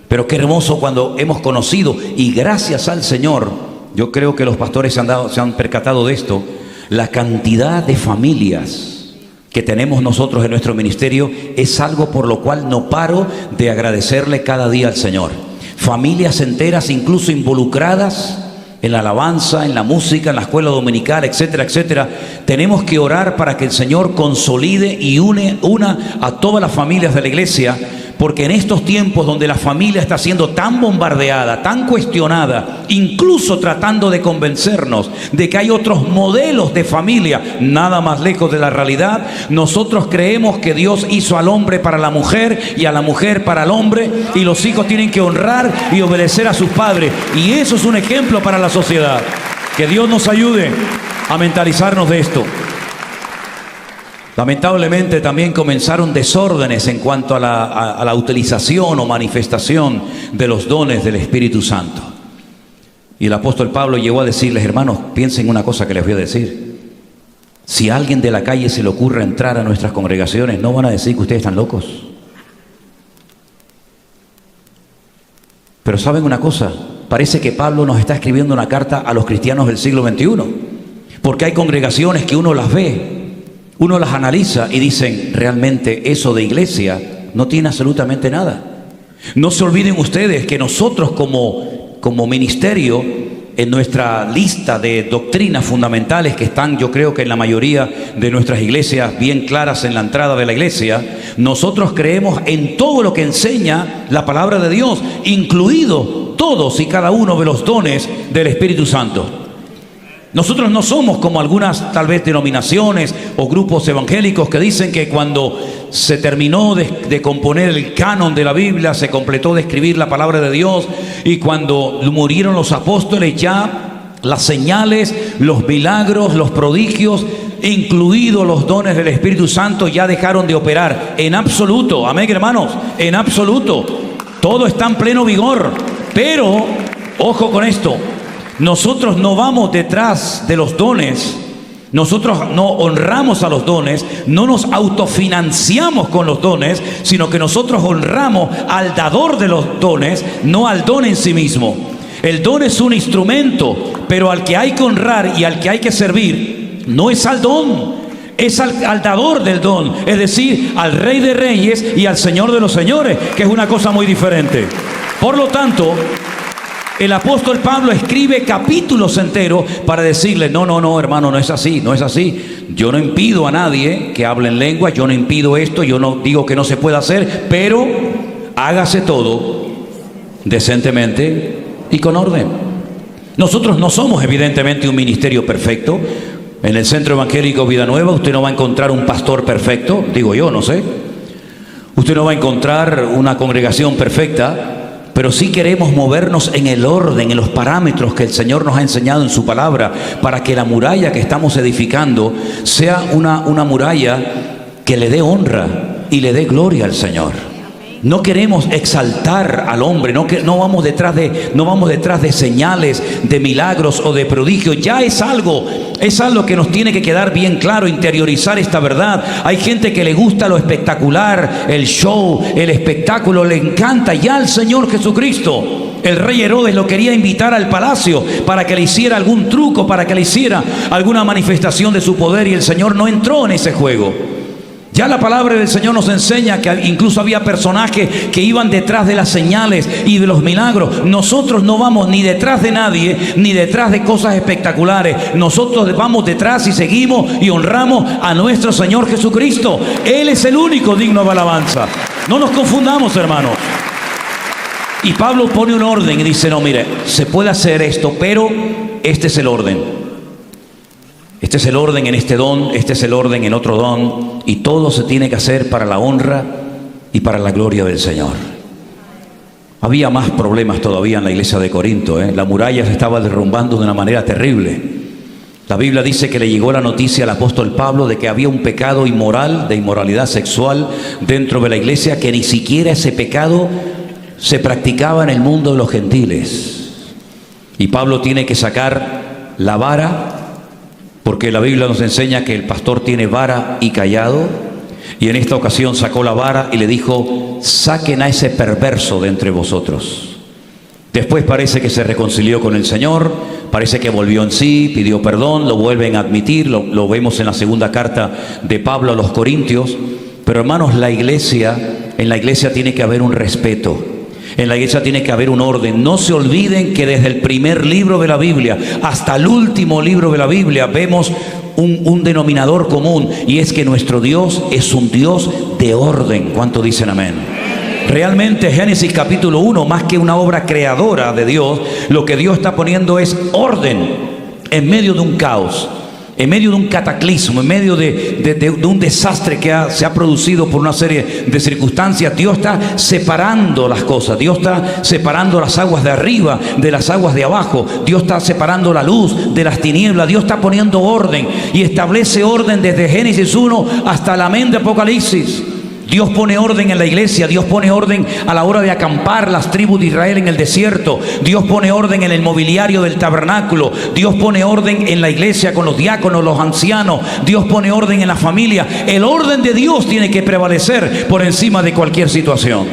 Pero qué hermoso cuando hemos conocido, y gracias al Señor, yo creo que los pastores se han percatado de esto, la cantidad de familias que tenemos nosotros en nuestro ministerio es algo por lo cual no paro de agradecerle cada día al Señor. Familias enteras incluso involucradas en la alabanza, en la música, en la escuela dominical, etcétera, etcétera. Tenemos que orar para que el Señor consolide y una a todas las familias de la iglesia, porque en estos tiempos donde la familia está siendo tan bombardeada, tan cuestionada, incluso tratando de convencernos de que hay otros modelos de familia, nada más lejos de la realidad, nosotros creemos que Dios hizo al hombre para la mujer y a la mujer para el hombre, y los hijos tienen que honrar y obedecer a sus padres, y eso es un ejemplo para la sociedad. Que Dios nos ayude a mentalizarnos de esto. Lamentablemente también comenzaron desórdenes en cuanto a la utilización o manifestación de los dones del Espíritu Santo. Y el apóstol Pablo llegó a decirles, hermanos, piensen una cosa que les voy a decir. Si a alguien de la calle se le ocurre entrar a nuestras congregaciones, ¿no van a decir que ustedes están locos? Pero ¿saben una cosa? Parece que Pablo nos está escribiendo una carta a los cristianos del siglo XXI. Porque hay congregaciones que uno las ve, uno las analiza y dicen, realmente eso de iglesia no tiene absolutamente nada. No se olviden ustedes que nosotros como ministerio, en nuestra lista de doctrinas fundamentales que están, yo creo que en la mayoría de nuestras iglesias bien claras en la entrada de la iglesia, nosotros creemos en todo lo que enseña la palabra de Dios, incluido todos y cada uno de los dones del Espíritu Santo. Nosotros no somos como algunas tal vez denominaciones o grupos evangélicos que dicen que cuando se terminó de componer el canon de la Biblia, se completó de escribir la palabra de Dios, y cuando murieron los apóstoles ya las señales, los milagros, los prodigios, incluidos los dones del Espíritu Santo, ya dejaron de operar. En absoluto, amén, hermanos, en absoluto. Todo está en pleno vigor, pero ojo con esto. Nosotros no vamos detrás de los dones, nosotros no honramos a los dones, no nos autofinanciamos con los dones, sino que nosotros honramos al dador de los dones, no al don en sí mismo. El don es un instrumento, pero al que hay que honrar y al que hay que servir no es al don, es al dador del don, es decir, al Rey de Reyes y al Señor de los Señores, que es una cosa muy diferente. Por lo tanto, el apóstol Pablo escribe capítulos enteros para decirle, no, hermano, no es así, no es así. Yo no impido a nadie que hable en lengua, yo no impido esto, yo no digo que no se pueda hacer, pero hágase todo decentemente y con orden. Nosotros no somos evidentemente un ministerio perfecto. En el Centro Evangélico Vida Nueva usted no va a encontrar un pastor perfecto, digo yo, no sé. Usted no va a encontrar una congregación perfecta. Pero sí queremos movernos en el orden, en los parámetros que el Señor nos ha enseñado en su palabra, para que la muralla que estamos edificando sea una muralla que le dé honra y le dé gloria al Señor. No queremos exaltar al hombre, no vamos detrás de señales, de milagros o de prodigios. Ya es algo que nos tiene que quedar bien claro, interiorizar esta verdad. Hay gente que le gusta lo espectacular, el show, el espectáculo, le encanta. Ya al Señor Jesucristo, el rey Herodes lo quería invitar al palacio para que le hiciera algún truco, para que le hiciera alguna manifestación de su poder, y el Señor no entró en ese juego. Ya la palabra del Señor nos enseña que incluso había personajes que iban detrás de las señales y de los milagros. Nosotros no vamos ni detrás de nadie, ni detrás de cosas espectaculares. Nosotros vamos detrás y seguimos y honramos a nuestro Señor Jesucristo. Él es el único digno de alabanza. No nos confundamos, hermanos. Y Pablo pone un orden y dice, no, mire, se puede hacer esto, pero este es el orden. Este es el orden en este don, este es el orden en otro don, y todo se tiene que hacer para la honra y para la gloria del Señor. Había más problemas todavía en la iglesia de Corinto, La muralla se estaba derrumbando de una manera terrible. La Biblia dice que le llegó la noticia al apóstol Pablo de que había un pecado inmoral, de inmoralidad sexual dentro de la iglesia, que ni siquiera ese pecado se practicaba en el mundo de los gentiles. Y Pablo tiene que sacar la vara, porque la Biblia nos enseña que el pastor tiene vara y cayado, y en esta ocasión sacó la vara y le dijo, saquen a ese perverso de entre vosotros. Después parece que se reconcilió con el Señor, parece que volvió en sí, pidió perdón, lo vuelven a admitir, lo vemos en la segunda carta de Pablo a los Corintios. Pero hermanos, en la iglesia tiene que haber un respeto. En la iglesia tiene que haber un orden. No se olviden que desde el primer libro de la Biblia hasta el último libro de la Biblia vemos un denominador común, y es que nuestro Dios es un Dios de orden. ¿Cuánto dicen amén? Realmente Génesis capítulo 1, más que una obra creadora de Dios, lo que Dios está poniendo es orden en medio de un caos, en medio de un cataclismo, en medio de un desastre que se ha producido por una serie de circunstancias. Dios está separando las cosas. Dios está separando las aguas de arriba de las aguas de abajo. Dios está separando la luz de las tinieblas. Dios está poniendo orden, y establece orden desde Génesis 1 hasta la amén de Apocalipsis. Dios pone orden en la iglesia. Dios pone orden a la hora de acampar las tribus de Israel en el desierto. Dios pone orden en el mobiliario del tabernáculo. Dios pone orden en la iglesia con los diáconos, los ancianos. Dios pone orden en la familia. El orden de Dios tiene que prevalecer por encima de cualquier situación.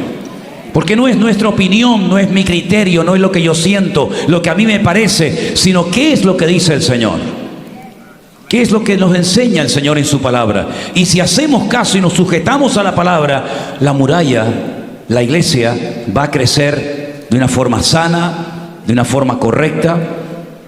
Porque no es nuestra opinión, no es mi criterio, no es lo que yo siento, lo que a mí me parece, sino qué es lo que dice el Señor. ¿Qué es lo que nos enseña el Señor en su palabra? Y si hacemos caso y nos sujetamos a la palabra, la muralla, la iglesia, va a crecer de una forma sana, de una forma correcta.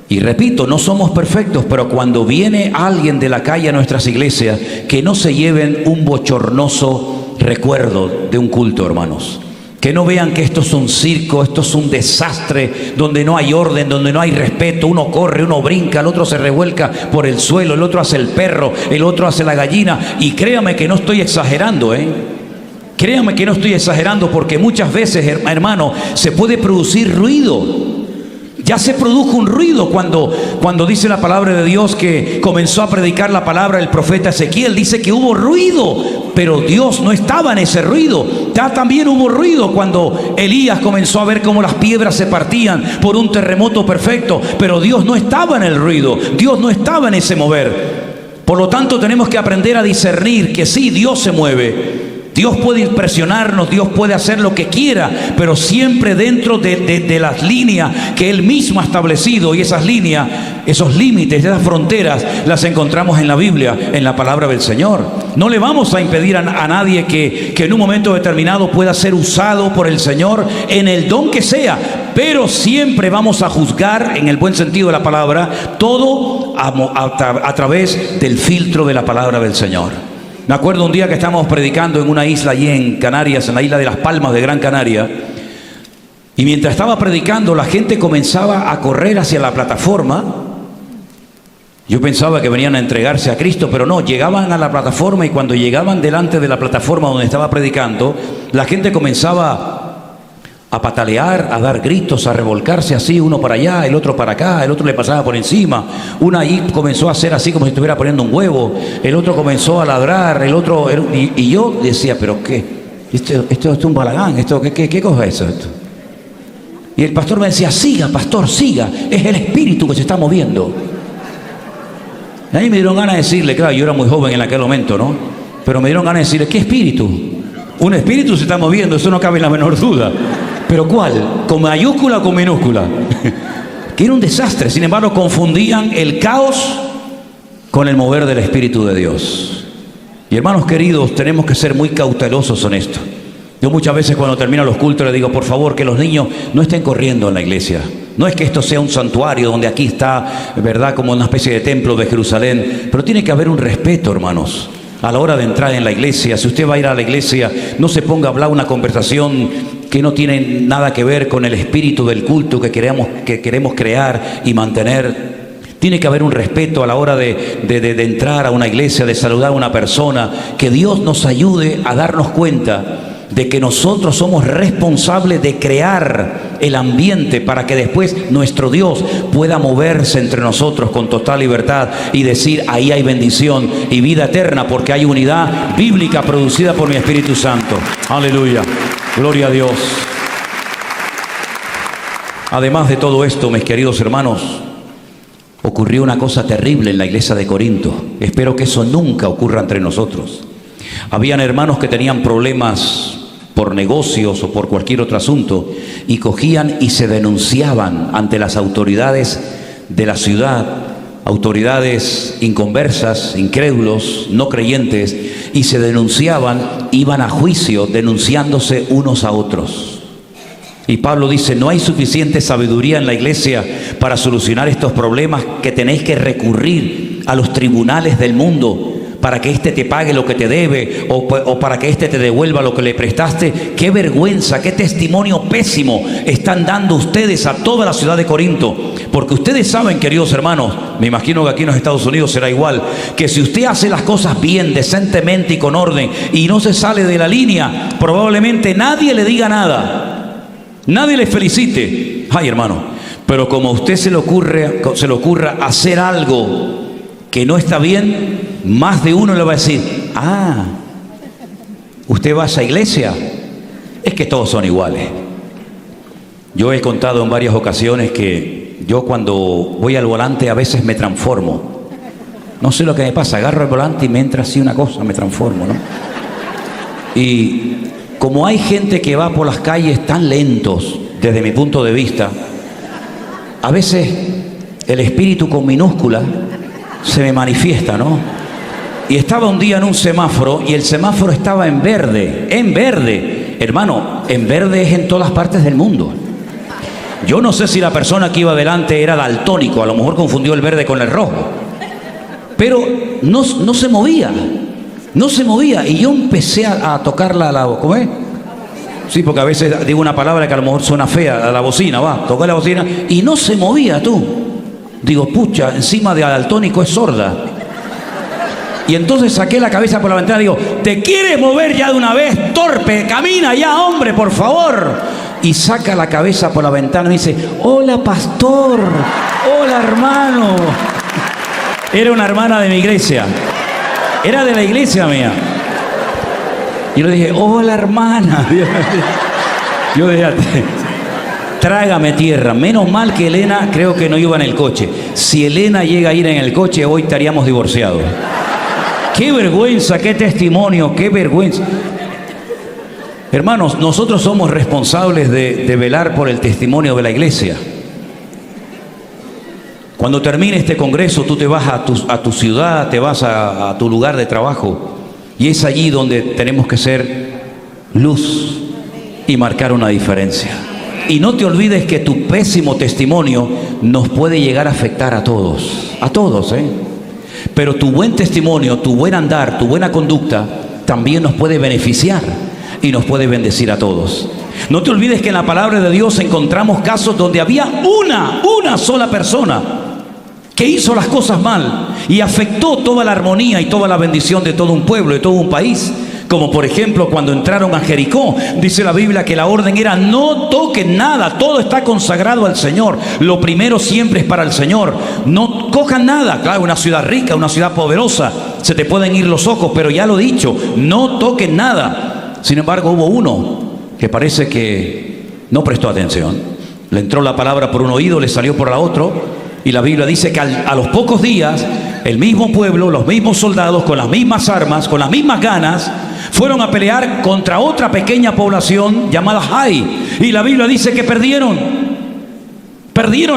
Y repito, no somos perfectos, pero cuando viene alguien de la calle a nuestras iglesias, que no se lleven un bochornoso recuerdo de un culto, hermanos. Que no vean que esto es un circo, esto es un desastre, donde no hay orden, donde no hay respeto. Uno corre, uno brinca, el otro se revuelca por el suelo, el otro hace el perro, el otro hace la gallina. Y créame que no estoy exagerando, Créame que no estoy exagerando, porque muchas veces, hermano, se puede producir ruido. Ya se produjo un ruido cuando dice la palabra de Dios que comenzó a predicar la palabra el profeta Ezequiel. Dice que hubo ruido, pero Dios no estaba en ese ruido. Ya también hubo ruido cuando Elías comenzó a ver cómo las piedras se partían por un terremoto perfecto, pero Dios no estaba en el ruido, Dios no estaba en ese mover. Por lo tanto, tenemos que aprender a discernir que sí, Dios se mueve, Dios puede impresionarnos, Dios puede hacer lo que quiera, pero siempre dentro de las líneas que Él mismo ha establecido. Y esas líneas, esos límites, esas fronteras, las encontramos en la Biblia, en la palabra del Señor. No le vamos a impedir a nadie que en un momento determinado pueda ser usado por el Señor en el don que sea, pero siempre vamos a juzgar, en el buen sentido de la palabra, todo a través del filtro de la palabra del Señor. Me acuerdo un día que estábamos predicando en una isla allí en Canarias, en la isla de Las Palmas de Gran Canaria, y mientras estaba predicando la gente comenzaba a correr hacia la plataforma. Yo pensaba que venían a entregarse a Cristo, pero no, llegaban a la plataforma, y cuando llegaban delante de la plataforma donde estaba predicando, la gente comenzaba a patalear, a dar gritos, a revolcarse así, uno para allá, el otro para acá, el otro le pasaba por encima, una ahí comenzó a hacer así como si estuviera poniendo un huevo, el otro comenzó a ladrar, el otro, y yo decía, pero ¿qué? Esto es un balagán, ¿qué cosa es esto? Y el pastor me decía, siga, pastor, siga, es el espíritu que se está moviendo. Y ahí me dieron ganas de decirle, claro, yo era muy joven en aquel momento, ¿no? Pero me dieron ganas de decirle, ¿qué espíritu? Un espíritu se está moviendo, eso no cabe en la menor duda. ¿Pero cuál? ¿Con mayúscula o con minúscula? Que era un desastre. Sin embargo, confundían el caos con el mover del Espíritu de Dios. Y hermanos queridos, tenemos que ser muy cautelosos en esto. Yo muchas veces cuando termino los cultos les digo, por favor, que los niños no estén corriendo en la iglesia. No es que esto sea un santuario donde aquí está, ¿verdad?, como una especie de templo de Jerusalén. Pero tiene que haber un respeto, hermanos, a la hora de entrar en la iglesia. Si usted va a ir a la iglesia, no se ponga a hablar una conversación que no tiene nada que ver con el espíritu del culto que queremos crear y mantener. Tiene que haber un respeto a la hora de entrar a una iglesia, de saludar a una persona. Que Dios nos ayude a darnos cuenta de que nosotros somos responsables de crear el ambiente para que después nuestro Dios pueda moverse entre nosotros con total libertad y decir, ahí hay bendición y vida eterna, porque hay unidad bíblica producida por mi Espíritu Santo. Aleluya, gloria a Dios. Además de todo esto, mis queridos hermanos, ocurrió una cosa terrible en la iglesia de Corinto. Espero que eso nunca ocurra entre nosotros. Habían hermanos que tenían problemas por negocios o por cualquier otro asunto, y cogían y se denunciaban ante las autoridades de la ciudad, autoridades inconversas, incrédulos, no creyentes, y se denunciaban, iban a juicio denunciándose unos a otros. Y Pablo dice, no hay suficiente sabiduría en la iglesia para solucionar estos problemas, que tenéis que recurrir a los tribunales del mundo para que éste te pague lo que te debe, o para que éste te devuelva lo que le prestaste. ¡Qué vergüenza, qué testimonio pésimo están dando ustedes a toda la ciudad de Corinto! Porque ustedes saben, queridos hermanos, me imagino que aquí en los Estados Unidos será igual, que si usted hace las cosas bien, decentemente y con orden, y no se sale de la línea, probablemente nadie le diga nada, nadie le felicite. Ay, hermano, pero como a usted se le ocurra hacer algo que no está bien, más de uno le va a decir, ah, ¿usted va a esa iglesia? Es que todos son iguales. Yo he contado en varias ocasiones que yo cuando voy al volante a veces me transformo. No sé lo que me pasa, agarro el volante y me entra así una cosa, me transformo, ¿no? Y como hay gente que va por las calles tan lentos, desde mi punto de vista, a veces el espíritu con minúscula se me manifiesta, ¿no? Y estaba un día en un semáforo y el semáforo estaba en verde, en verde. Hermano, en verde es en todas partes del mundo. Yo no sé si la persona que iba delante era daltónico, a lo mejor confundió el verde con el rojo. Pero no se movía, no se movía. Y yo empecé a tocar ¿cómo es? Sí, porque a veces digo una palabra que a lo mejor suena fea, a la bocina, toqué la bocina y no se movía, tú. Digo, pucha, encima de daltónico es sorda. Y entonces saqué la cabeza por la ventana y digo, ¿te quieres mover ya de una vez, torpe? Camina ya, hombre, por favor. Y saca la cabeza por la ventana y dice, hola, pastor, hola, hermano. Era una hermana de mi iglesia, era de la iglesia mía. Y le dije, hola, hermana. Yo dije, trágame tierra. Menos mal que Elena creo que no iba en el coche. Si Elena llega a ir en el coche, hoy estaríamos divorciados. ¡Qué vergüenza, qué testimonio, qué vergüenza! Hermanos, nosotros somos responsables de velar por el testimonio de la iglesia. Cuando termine este congreso, tú te vas a tu ciudad, te vas a tu lugar de trabajo, y es allí donde tenemos que ser luz y marcar una diferencia. Y no te olvides que tu pésimo testimonio nos puede llegar a afectar a todos, pero tu buen testimonio, tu buen andar, tu buena conducta también nos puede beneficiar y nos puede bendecir a todos. No te olvides que en la palabra de Dios encontramos casos donde había una sola persona que hizo las cosas mal y afectó toda la armonía y toda la bendición de todo un pueblo, de todo un país. Como por ejemplo cuando entraron a Jericó, dice la Biblia que la orden era: no toquen nada, todo está consagrado al Señor, lo primero siempre es para el Señor, no cojan nada. Claro, una ciudad rica, una ciudad poderosa, se te pueden ir los ojos, pero ya lo he dicho, no toquen nada. Sin embargo, hubo uno que parece que no prestó atención, le entró la palabra por un oído, le salió por el otro. Y la Biblia dice que a los pocos días, el mismo pueblo, los mismos soldados, con las mismas armas, con las mismas ganas, fueron a pelear contra otra pequeña población llamada Jai. Y la Biblia dice que perdieron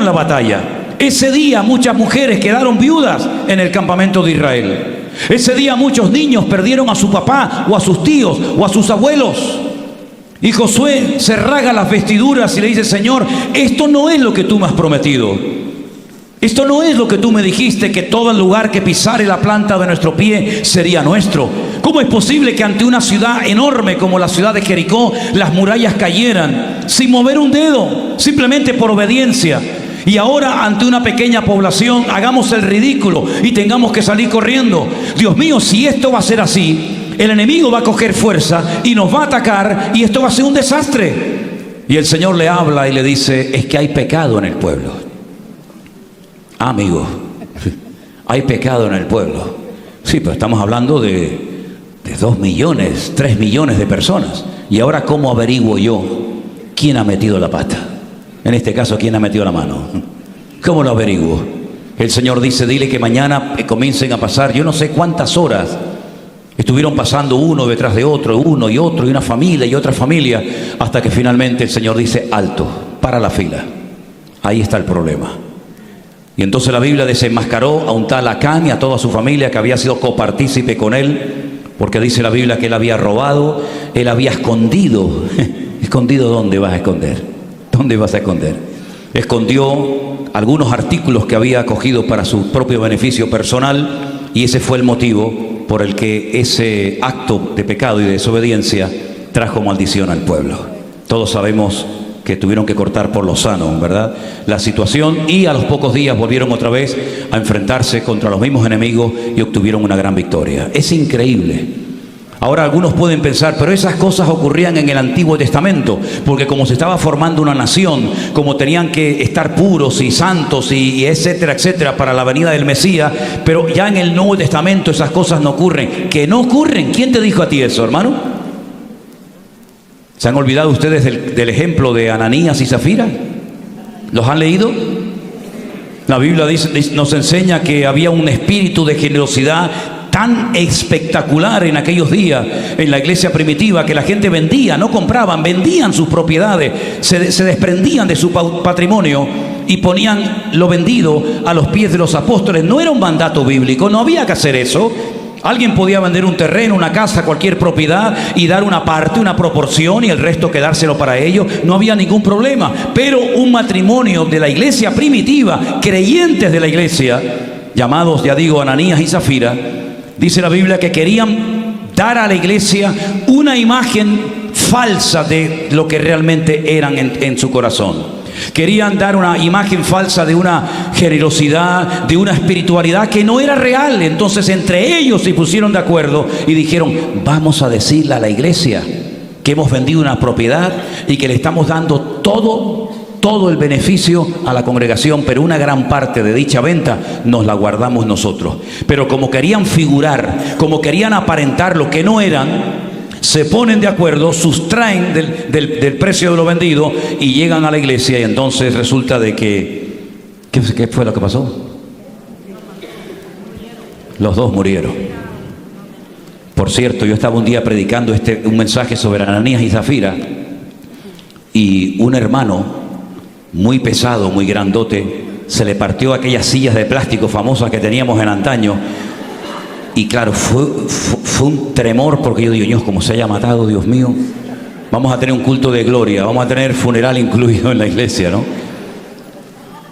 la batalla. Ese día muchas mujeres quedaron viudas en el campamento de Israel. Ese día muchos niños perdieron a su papá o a sus tíos o a sus abuelos. Y Josué se rasga las vestiduras y le dice: Señor, esto no es lo que tú me has prometido. Esto no es lo que tú me dijiste, que todo el lugar que pisare la planta de nuestro pie sería nuestro. ¿Cómo es posible que ante una ciudad enorme como la ciudad de Jericó las murallas cayeran sin mover un dedo, simplemente por obediencia? Y ahora ante una pequeña población hagamos el ridículo y tengamos que salir corriendo. Dios mío, si esto va a ser así, el enemigo va a coger fuerza y nos va a atacar y esto va a ser un desastre. Y el Señor le habla y le dice: es que hay pecado en el pueblo. Amigo, hay pecado en el pueblo. Sí, pero estamos hablando de 2 millones, 3 millones de personas. Y ahora, ¿cómo averiguo yo quién ha metido la pata? En este caso, ¿quién ha metido la mano? ¿Cómo lo averiguo? El Señor dice: dile que mañana comiencen a pasar, yo no sé cuántas horas estuvieron pasando uno detrás de otro, uno y otro, y una familia y otra familia, hasta que finalmente el Señor dice: alto, para la fila. Ahí está el problema. Y entonces la Biblia desenmascaró a un tal Acán y a toda su familia que había sido copartícipe con él, porque dice la Biblia que él había robado, él había escondido. ¿Escondido dónde vas a esconder? ¿Dónde vas a esconder? Escondió algunos artículos que había cogido para su propio beneficio personal, y ese fue el motivo por el que ese acto de pecado y de desobediencia trajo maldición al pueblo. Todos sabemos que tuvieron que cortar por lo sano, ¿verdad?, la situación, y a los pocos días volvieron otra vez a enfrentarse contra los mismos enemigos y obtuvieron una gran victoria. Es increíble. Ahora algunos pueden pensar, pero esas cosas ocurrían en el Antiguo Testamento, porque como se estaba formando una nación, como tenían que estar puros y santos y etcétera, etcétera, para la venida del Mesías, pero ya en el Nuevo Testamento esas cosas no ocurren. ¿Que no ocurren? ¿Quién te dijo a ti eso, hermano? ¿Se han olvidado ustedes del ejemplo de Ananías y Zafira? ¿Los han leído? La Biblia nos enseña que había un espíritu de generosidad tan espectacular en aquellos días en la iglesia primitiva, que la gente vendía, no compraban, vendían sus propiedades, se desprendían de su patrimonio y ponían lo vendido a los pies de los apóstoles. No era un mandato bíblico, no había que hacer eso. Alguien podía vender un terreno, una casa, cualquier propiedad y dar una parte, una proporción, y el resto quedárselo para ellos. No había ningún problema. Pero un matrimonio de la iglesia primitiva, creyentes de la iglesia, llamados, ya digo, Ananías y Zafira, dice la Biblia que querían dar a la iglesia una imagen falsa de lo que realmente eran en su corazón. Querían dar una imagen falsa de una generosidad, de una espiritualidad que no era real. Entonces entre ellos se pusieron de acuerdo y dijeron: vamos a decirle a la iglesia que hemos vendido una propiedad y que le estamos dando todo el beneficio a la congregación, pero una gran parte de dicha venta nos la guardamos nosotros. Pero como querían figurar, como querían aparentar lo que no eran, se ponen de acuerdo, sustraen del precio de lo vendido y llegan a la iglesia, y entonces resulta de que ¿qué fue lo que pasó? Los dos murieron. Por cierto, yo estaba un día predicando un mensaje sobre Ananías y Zafira, y un hermano muy pesado, muy grandote, se le partió aquellas sillas de plástico famosas que teníamos en antaño. Y claro, fue un tremor, porque yo digo, Dios, como se haya matado, Dios mío, vamos a tener un culto de gloria, vamos a tener funeral incluido en la iglesia, ¿no?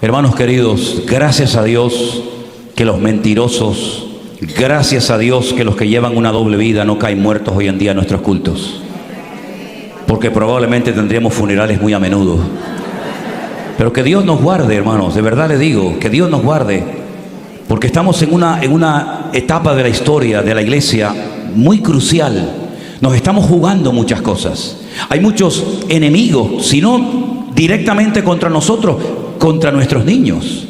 Hermanos queridos, gracias a Dios que los mentirosos, gracias a Dios que los que llevan una doble vida no caen muertos hoy en día en nuestros cultos, porque probablemente tendríamos funerales muy a menudo. Pero que Dios nos guarde, hermanos, de verdad les digo, que Dios nos guarde, porque estamos en una etapa de la historia de la iglesia muy crucial. Nos estamos jugando muchas cosas. Hay muchos enemigos, si no directamente contra nosotros, contra nuestros niños.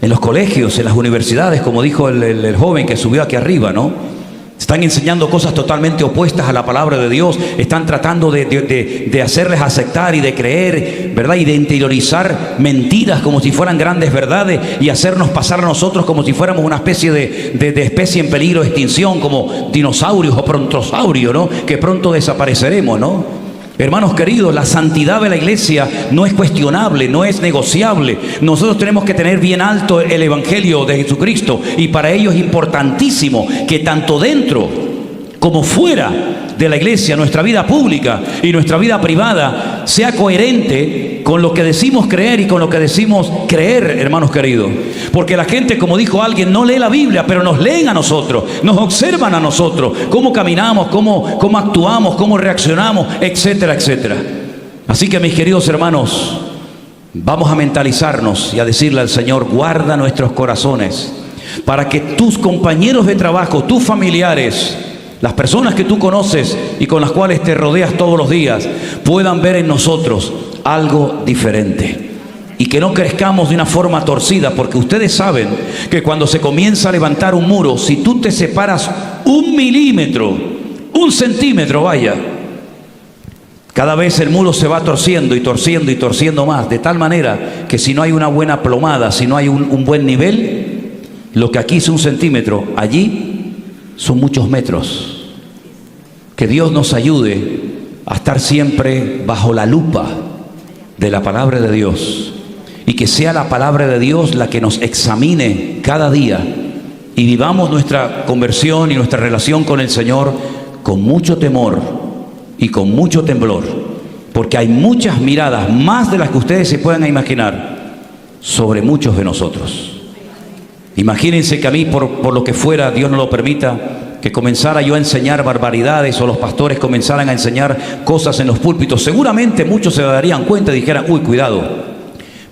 En los colegios, en las universidades, como dijo el joven que subió aquí arriba, ¿no? Están enseñando cosas totalmente opuestas a la palabra de Dios. Están tratando de hacerles aceptar y de creer, ¿verdad? Y de interiorizar mentiras como si fueran grandes verdades y hacernos pasar a nosotros como si fuéramos una especie de especie en peligro de extinción, como dinosaurios o prontosaurios, ¿no? Que pronto desapareceremos, ¿no? Hermanos queridos, la santidad de la iglesia no es cuestionable, no es negociable. Nosotros tenemos que tener bien alto el evangelio de Jesucristo, y para ello es importantísimo que tanto dentro como fuera de la iglesia, nuestra vida pública y nuestra vida privada sea coherente con lo que decimos creer y con lo que decimos creer, hermanos queridos. Porque la gente, como dijo alguien, no lee la Biblia, pero nos leen a nosotros, nos observan a nosotros, cómo caminamos, cómo actuamos, cómo reaccionamos, etcétera, etcétera. Así que, mis queridos hermanos, vamos a mentalizarnos y a decirle al Señor, guarda nuestros corazones, para que tus compañeros de trabajo, tus familiares, las personas que tú conoces y con las cuales te rodeas todos los días, puedan ver en nosotros algo diferente. Y que no crezcamos de una forma torcida, porque ustedes saben que cuando se comienza a levantar un muro, si tú te separas 1 milímetro, 1 centímetro, vaya, cada vez el muro se va torciendo y torciendo y torciendo más, de tal manera que si no hay una buena plomada, si no hay un buen nivel, lo que aquí es 1 centímetro, allí son muchos metros. Que Dios nos ayude a estar siempre bajo la lupa de la palabra de Dios, y que sea la palabra de Dios la que nos examine cada día, y vivamos nuestra conversión y nuestra relación con el Señor con mucho temor y con mucho temblor, porque hay muchas miradas, más de las que ustedes se puedan imaginar, sobre muchos de nosotros. Imagínense que a mí, por lo que fuera, Dios no lo permita, que comenzara yo a enseñar barbaridades, o los pastores comenzaran a enseñar cosas en los púlpitos. Seguramente muchos se darían cuenta y dijeran, uy, cuidado.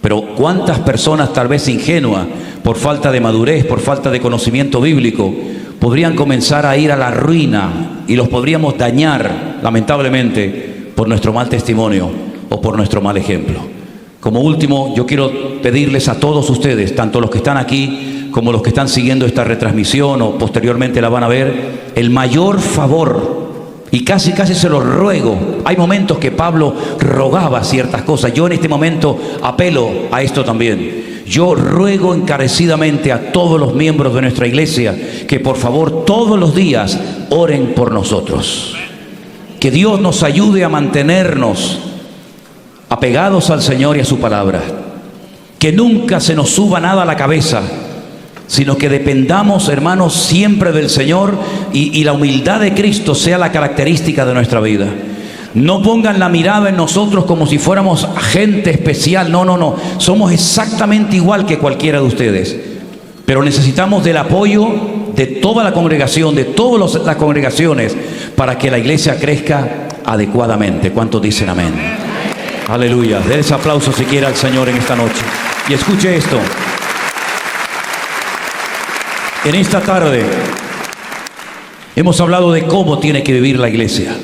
Pero ¿cuántas personas, tal vez ingenuas, por falta de madurez, por falta de conocimiento bíblico, podrían comenzar a ir a la ruina, y los podríamos dañar, lamentablemente, por nuestro mal testimonio o por nuestro mal ejemplo? Como último, yo quiero pedirles a todos ustedes, tanto los que están aquí como los que están siguiendo esta retransmisión o posteriormente la van a ver, el mayor favor, y casi se los ruego. Hay momentos que Pablo rogaba ciertas cosas. Yo en este momento apelo a esto también. Yo ruego encarecidamente a todos los miembros de nuestra iglesia que por favor todos los días oren por nosotros. Que Dios nos ayude a mantenernos apegados al Señor y a su palabra. Que nunca se nos suba nada a la cabeza, sino que dependamos, hermanos, siempre del Señor, y la humildad de Cristo sea la característica de nuestra vida. No pongan la mirada en nosotros como si fuéramos gente especial. No. Somos exactamente igual que cualquiera de ustedes. Pero necesitamos del apoyo de toda la congregación, de todas las congregaciones, para que la iglesia crezca adecuadamente. ¿Cuántos dicen amén? Aleluya. Den ese aplauso si quiere al Señor en esta noche. Y escuche esto. En esta tarde hemos hablado de cómo tiene que vivir la iglesia,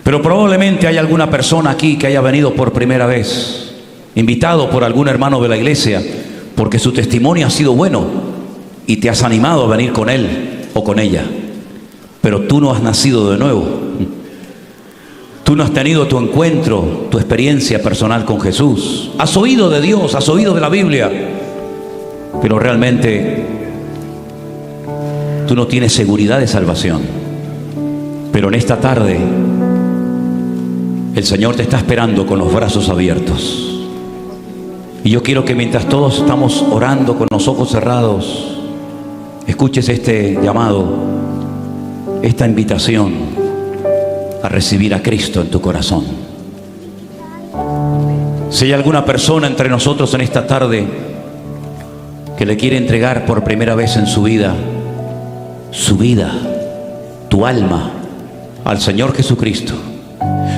pero probablemente hay alguna persona aquí que haya venido por primera vez, invitado por algún hermano de la iglesia, porque su testimonio ha sido bueno y te has animado a venir con él o con ella, pero tú no has nacido de nuevo. Tú no has tenido tu encuentro, tu experiencia personal con Jesús. Has oído de Dios, has oído de la Biblia, pero realmente tú no tienes seguridad de salvación. Pero en esta tarde, el Señor te está esperando con los brazos abiertos. Y yo quiero que mientras todos estamos orando con los ojos cerrados, escuches este llamado, esta invitación a recibir a Cristo en tu corazón. Si hay alguna persona entre nosotros en esta tarde que le quiere entregar por primera vez en su vida, tu alma, al Señor Jesucristo,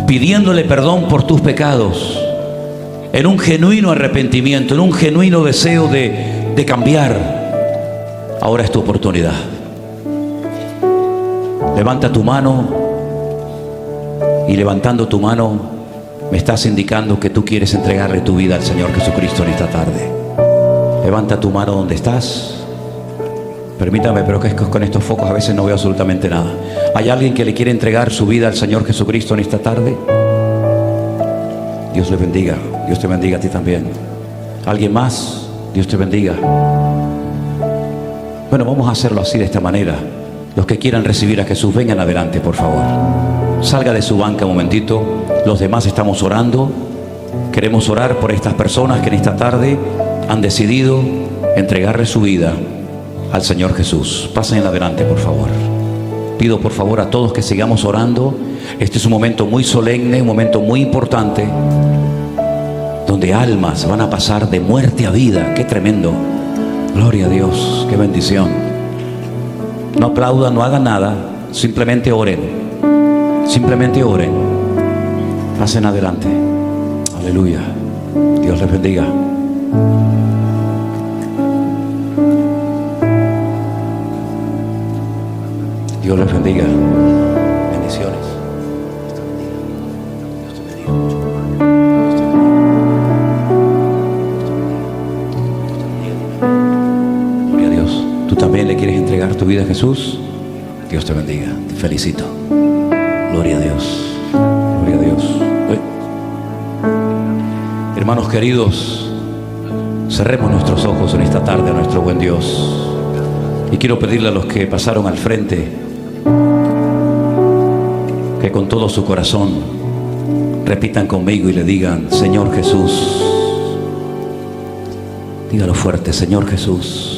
pidiéndole perdón por tus pecados, en un genuino arrepentimiento, en un genuino deseo de cambiar, ahora es tu oportunidad. Levanta tu mano, y levantando tu mano me estás indicando que tú quieres entregarle tu vida al Señor Jesucristo en esta tarde. Levanta tu mano donde estás. Permítame, pero que es que con estos focos a veces no veo absolutamente nada. ¿Hay alguien que le quiere entregar su vida al Señor Jesucristo en esta tarde? Dios le bendiga. Dios te bendiga a ti también. ¿Alguien más? Dios te bendiga. Bueno, vamos a hacerlo así, de esta manera. Los que quieran recibir a Jesús, vengan adelante, por favor. Salga de su banca un momentito. Los demás estamos orando. Queremos orar por estas personas que en esta tarde han decidido entregarle su vida al Señor Jesús. Pasen adelante, por favor. Pido por favor a todos que sigamos orando. Este es un momento muy solemne, un momento muy importante, donde almas van a pasar de muerte a vida. ¡Qué tremendo! Gloria a Dios, qué bendición. No aplaudan, no hagan nada, simplemente oren. Simplemente oren. Pasen adelante. Aleluya. Dios les bendiga. Dios les bendiga. Bendiciones. Dios te bendiga mucho. Gloria a Dios. ¿Tú también le quieres entregar tu vida a Jesús? Dios te bendiga. Te felicito. Gloria a Dios. Gloria a Dios. Hermanos queridos, cerremos nuestros ojos en esta tarde a nuestro buen Dios. Y quiero pedirle a los que pasaron al frente que con todo su corazón repitan conmigo y le digan: Señor Jesús. Dígalo fuerte: Señor Jesús,